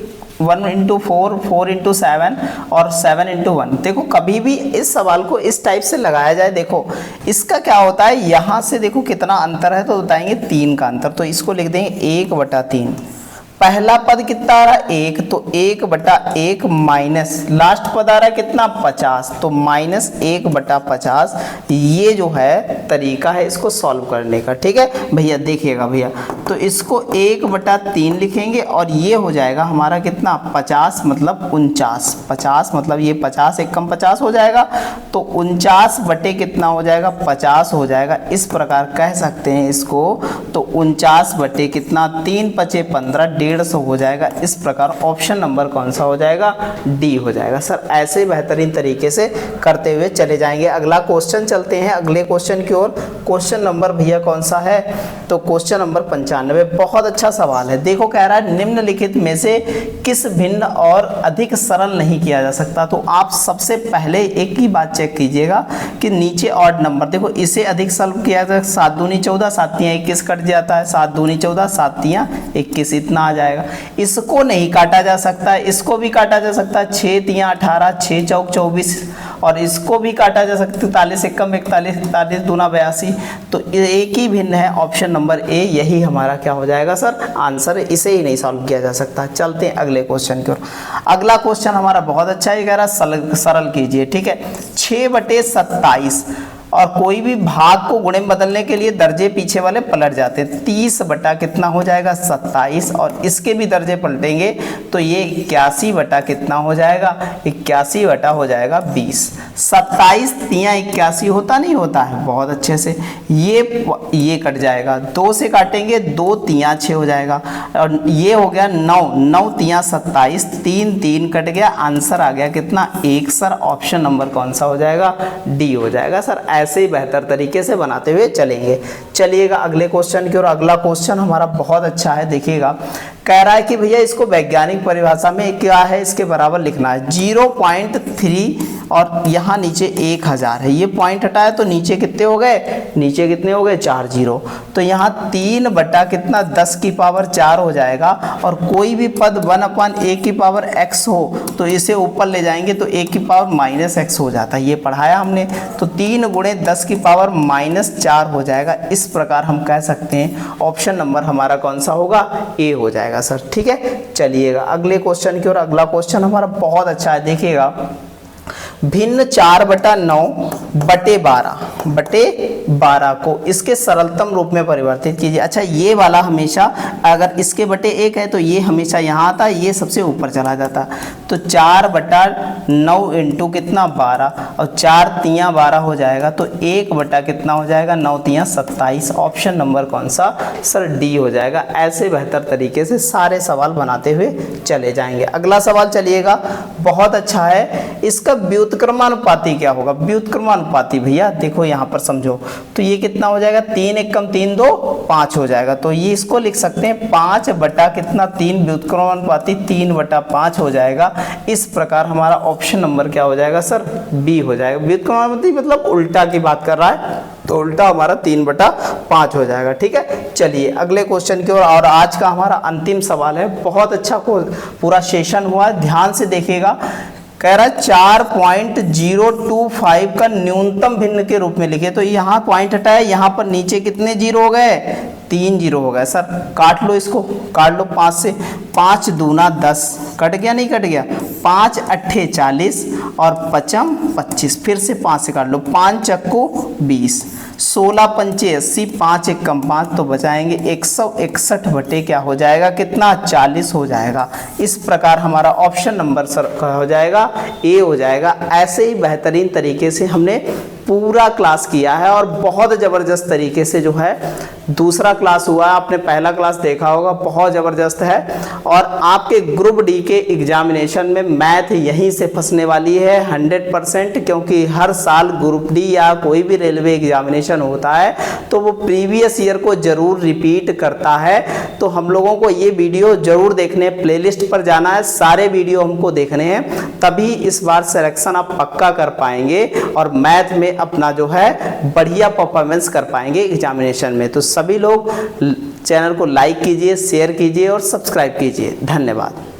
1 इंटू 4, 4 इंटू 7 और 7 इंटू 1। देखो कभी भी इस सवाल को इस टाइप से लगाया जाए, देखो इसका क्या होता है, यहाँ से देखो कितना अंतर है, तो बताएंगे 3 का अंतर, तो इसको लिख देंगे 1/3। पहला पद कितना आ रहा है 1, तो 1/1 माइनस लास्ट पद आ रहा है कितना 50, तो -1/50। ये जो है तरीका है इसको सॉल्व करने का, ठीक है भैया। देखिएगा भैया, तो इसको 1/3 लिखेंगे और ये हो जाएगा हमारा कितना 50 मतलब 49। 50 मतलब ये 50 एक कम 50 हो जाएगा, तो 49 बटे कितना हो जाएगा 50 हो जाएगा। इस प्रकार कह सकते हैं इसको, तो 49 बटे कितना 3 × 5 = 15, 150 हो जाएगा। इस प्रकार ऑप्शन नंबर कौन सा हो जाएगा, डी हो जाएगा। सर ऐसे ही बेहतरीन तरीके से करते हुए चले जाएंगे। अगला क्वेश्चन चलते हैं अगले क्वेश्चन की ओर। क्वेश्चन नंबर भैया कौन सा है, तो क्वेश्चन नंबर 95। बहुत अच्छा सवाल है। देखो कह रहा है निम्नलिखित में से किस भिन्न और अधिक सरल नहीं किया जा सकता। तो आप सबसे पहले एक ही बात चेक कीजिएगा कि नीचे ऑड नंबर, देखो इसे अधिक सरल किया जाए, 7 दूनी 14, 7 तियां 21 कट जाता है, 7 दूनी 14, 7 तियां 21 इतना आ जाएगा। इसको नहीं काटा जा सकता है, इसको भी काटा जा सकता है, 6 तियां 18, 6 चौक 24, और इसको भी काटा जा सकता है, 43 एकम 41, 43 दूना 82। तो एक ही भिन्न है, ऑप्शन नंबर ए यही हमारा क्या हो जाएगा सर आंसर है। इसे ही नहीं सॉल्व किया जा सकता। चलते हैं अगले क्वेश्चन की ओर। अगला क्वेश्चन हमारा बहुत अच्छा है, कह रहा है सरल कीजिए, ठीक है। 6/27 और कोई भी भाग को गुणे में बदलने के लिए दर्जे पीछे वाले पलट जाते हैं। 30 बटा कितना हो जाएगा 27, और इसके भी दर्जे पलटेंगे तो ये 81 बटा कितना हो जाएगा 81 बटा हो जाएगा 20। 27 तियां 81 होता नहीं होता है, बहुत अच्छे से ये कट जाएगा, 2 से काटेंगे 2 तियां 6 हो जाएगा, और ये हो गया 9 तियां 27, 3 कट गया, आंसर आ गया कितना 1। सर ऑप्शन नंबर कौन सा हो जाएगा, डी हो जाएगा। सर ऐसे ही बेहतर तरीके से बनाते हुए चलेंगे। चलिएगा अगले क्वेश्चन की ओर। अगला क्वेश्चन हमारा बहुत अच्छा है। देखिएगा कह रहा है कि भैया इसको वैज्ञानिक परिभाषा में क्या है, इसके बराबर लिखना है। 0.3 और यहाँ नीचे 1000 है, ये पॉइंट हटाया तो नीचे कितने हो गए, नीचे कितने हो गए 4 0। तो यहाँ 3 बटा कितना 10 की पावर 4 हो जाएगा, और कोई भी पद 1/a की पावर x हो तो इसे ऊपर ले जाएंगे तो a की पावर -x हो जाता है, ये पढ़ाया हमने। तो 3 × 10 की पावर -4 हो जाएगा। इस प्रकार हम कह सकते हैं ऑप्शन नंबर हमारा कौन सा होगा, ए हो जाएगा सर, ठीक है। चलिएगा अगले क्वेश्चन की ओर। अगला क्वेश्चन हमारा बहुत अच्छा है। देखिएगा भिन्न 4/9/12 को इसके सरलतम रूप में परिवर्तित कीजिए। अच्छा ये वाला हमेशा अगर इसके बटे 1 है तो ये हमेशा यहाँ आता है, ये सबसे ऊपर चला जाता। तो 4/9 इंटू कितना 12, और 4 तियां 12 हो जाएगा, तो 1 बटा कितना हो जाएगा 9 तियां 27। ऑप्शन नंबर कौन सा, सर डी हो जाएगा। ऐसे बेहतर तरीके से सारे सवाल बनाते हुए चले जाएंगे। अगला सवाल चलिएगा बहुत अच्छा है। इसका व्युत्क्रमानुपाती क्या होगा, व्युत्क्रमानुपाती भैया देखो यहाँ पर समझो, तो ये कितना हो जाएगा 3 एकम 3 2 5 हो जाएगा। तो ये इसको लिख सकते हैं 5 बटा कितना 3, व्युत्क्रमानुपाती 3/5 हो जाएगा। इस प्रकार हमारा ऑप्शन नंबर क्या हो जाएगा सर, बी हो जाएगा। व्युत्क्रमानुपाती मतलब उल्टा की बात कर रहा है, तो उल्टा हमारा 3/5 हो जाएगा, ठीक है। चलिए अगले क्वेश्चन की ओर। और आज का हमारा अंतिम सवाल है। बहुत अच्छा पूरा सेशन हुआ है, ध्यान से देखिएगा। कह रहा है 4.025 का न्यूनतम भिन्न के रूप में लिखे, तो यहाँ पॉइंट हटाया, यहाँ पर नीचे कितने जीरो हो गए, 3 0 हो गए। सर काट लो, इसको काट लो 5 से, 5 दूना 10 कट गया, नहीं कट गया, 5 8 40 और 5 25, फिर से 5 से काट लो, 5 चक्कू 20, 16 पंचे 80, 5 एकम 5, तो बचाएंगे 161 बटे क्या हो जाएगा कितना 40 हो जाएगा। इस प्रकार हमारा ऑप्शन नंबर सर हो जाएगा ए हो जाएगा। ऐसे ही बेहतरीन तरीके से हमने पूरा क्लास किया है, और बहुत ज़बरदस्त तरीके से जो है दूसरा क्लास हुआ है। आपने पहला क्लास देखा होगा, बहुत ज़बरदस्त है। और आपके ग्रुप डी के एग्जामिनेशन में मैथ यहीं से फंसने वाली है 100%, क्योंकि हर साल ग्रुप डी या कोई भी रेलवे एग्जामिनेशन होता है तो वो प्रीवियस ईयर को ज़रूर रिपीट करता है। तो हम लोगों को ये वीडियो ज़रूर देखने, प्लेलिस्ट पर जाना है, सारे वीडियो हमको देखने हैं, तभी इस बार सिलेक्शन आप पक्का कर पाएंगे और मैथ में अपना जो है बढ़िया परफॉर्मेंस कर पाएंगे एग्जामिनेशन में। तो सभी लोग चैनल को लाइक कीजिए, शेयर कीजिए और सब्सक्राइब कीजिए। धन्यवाद।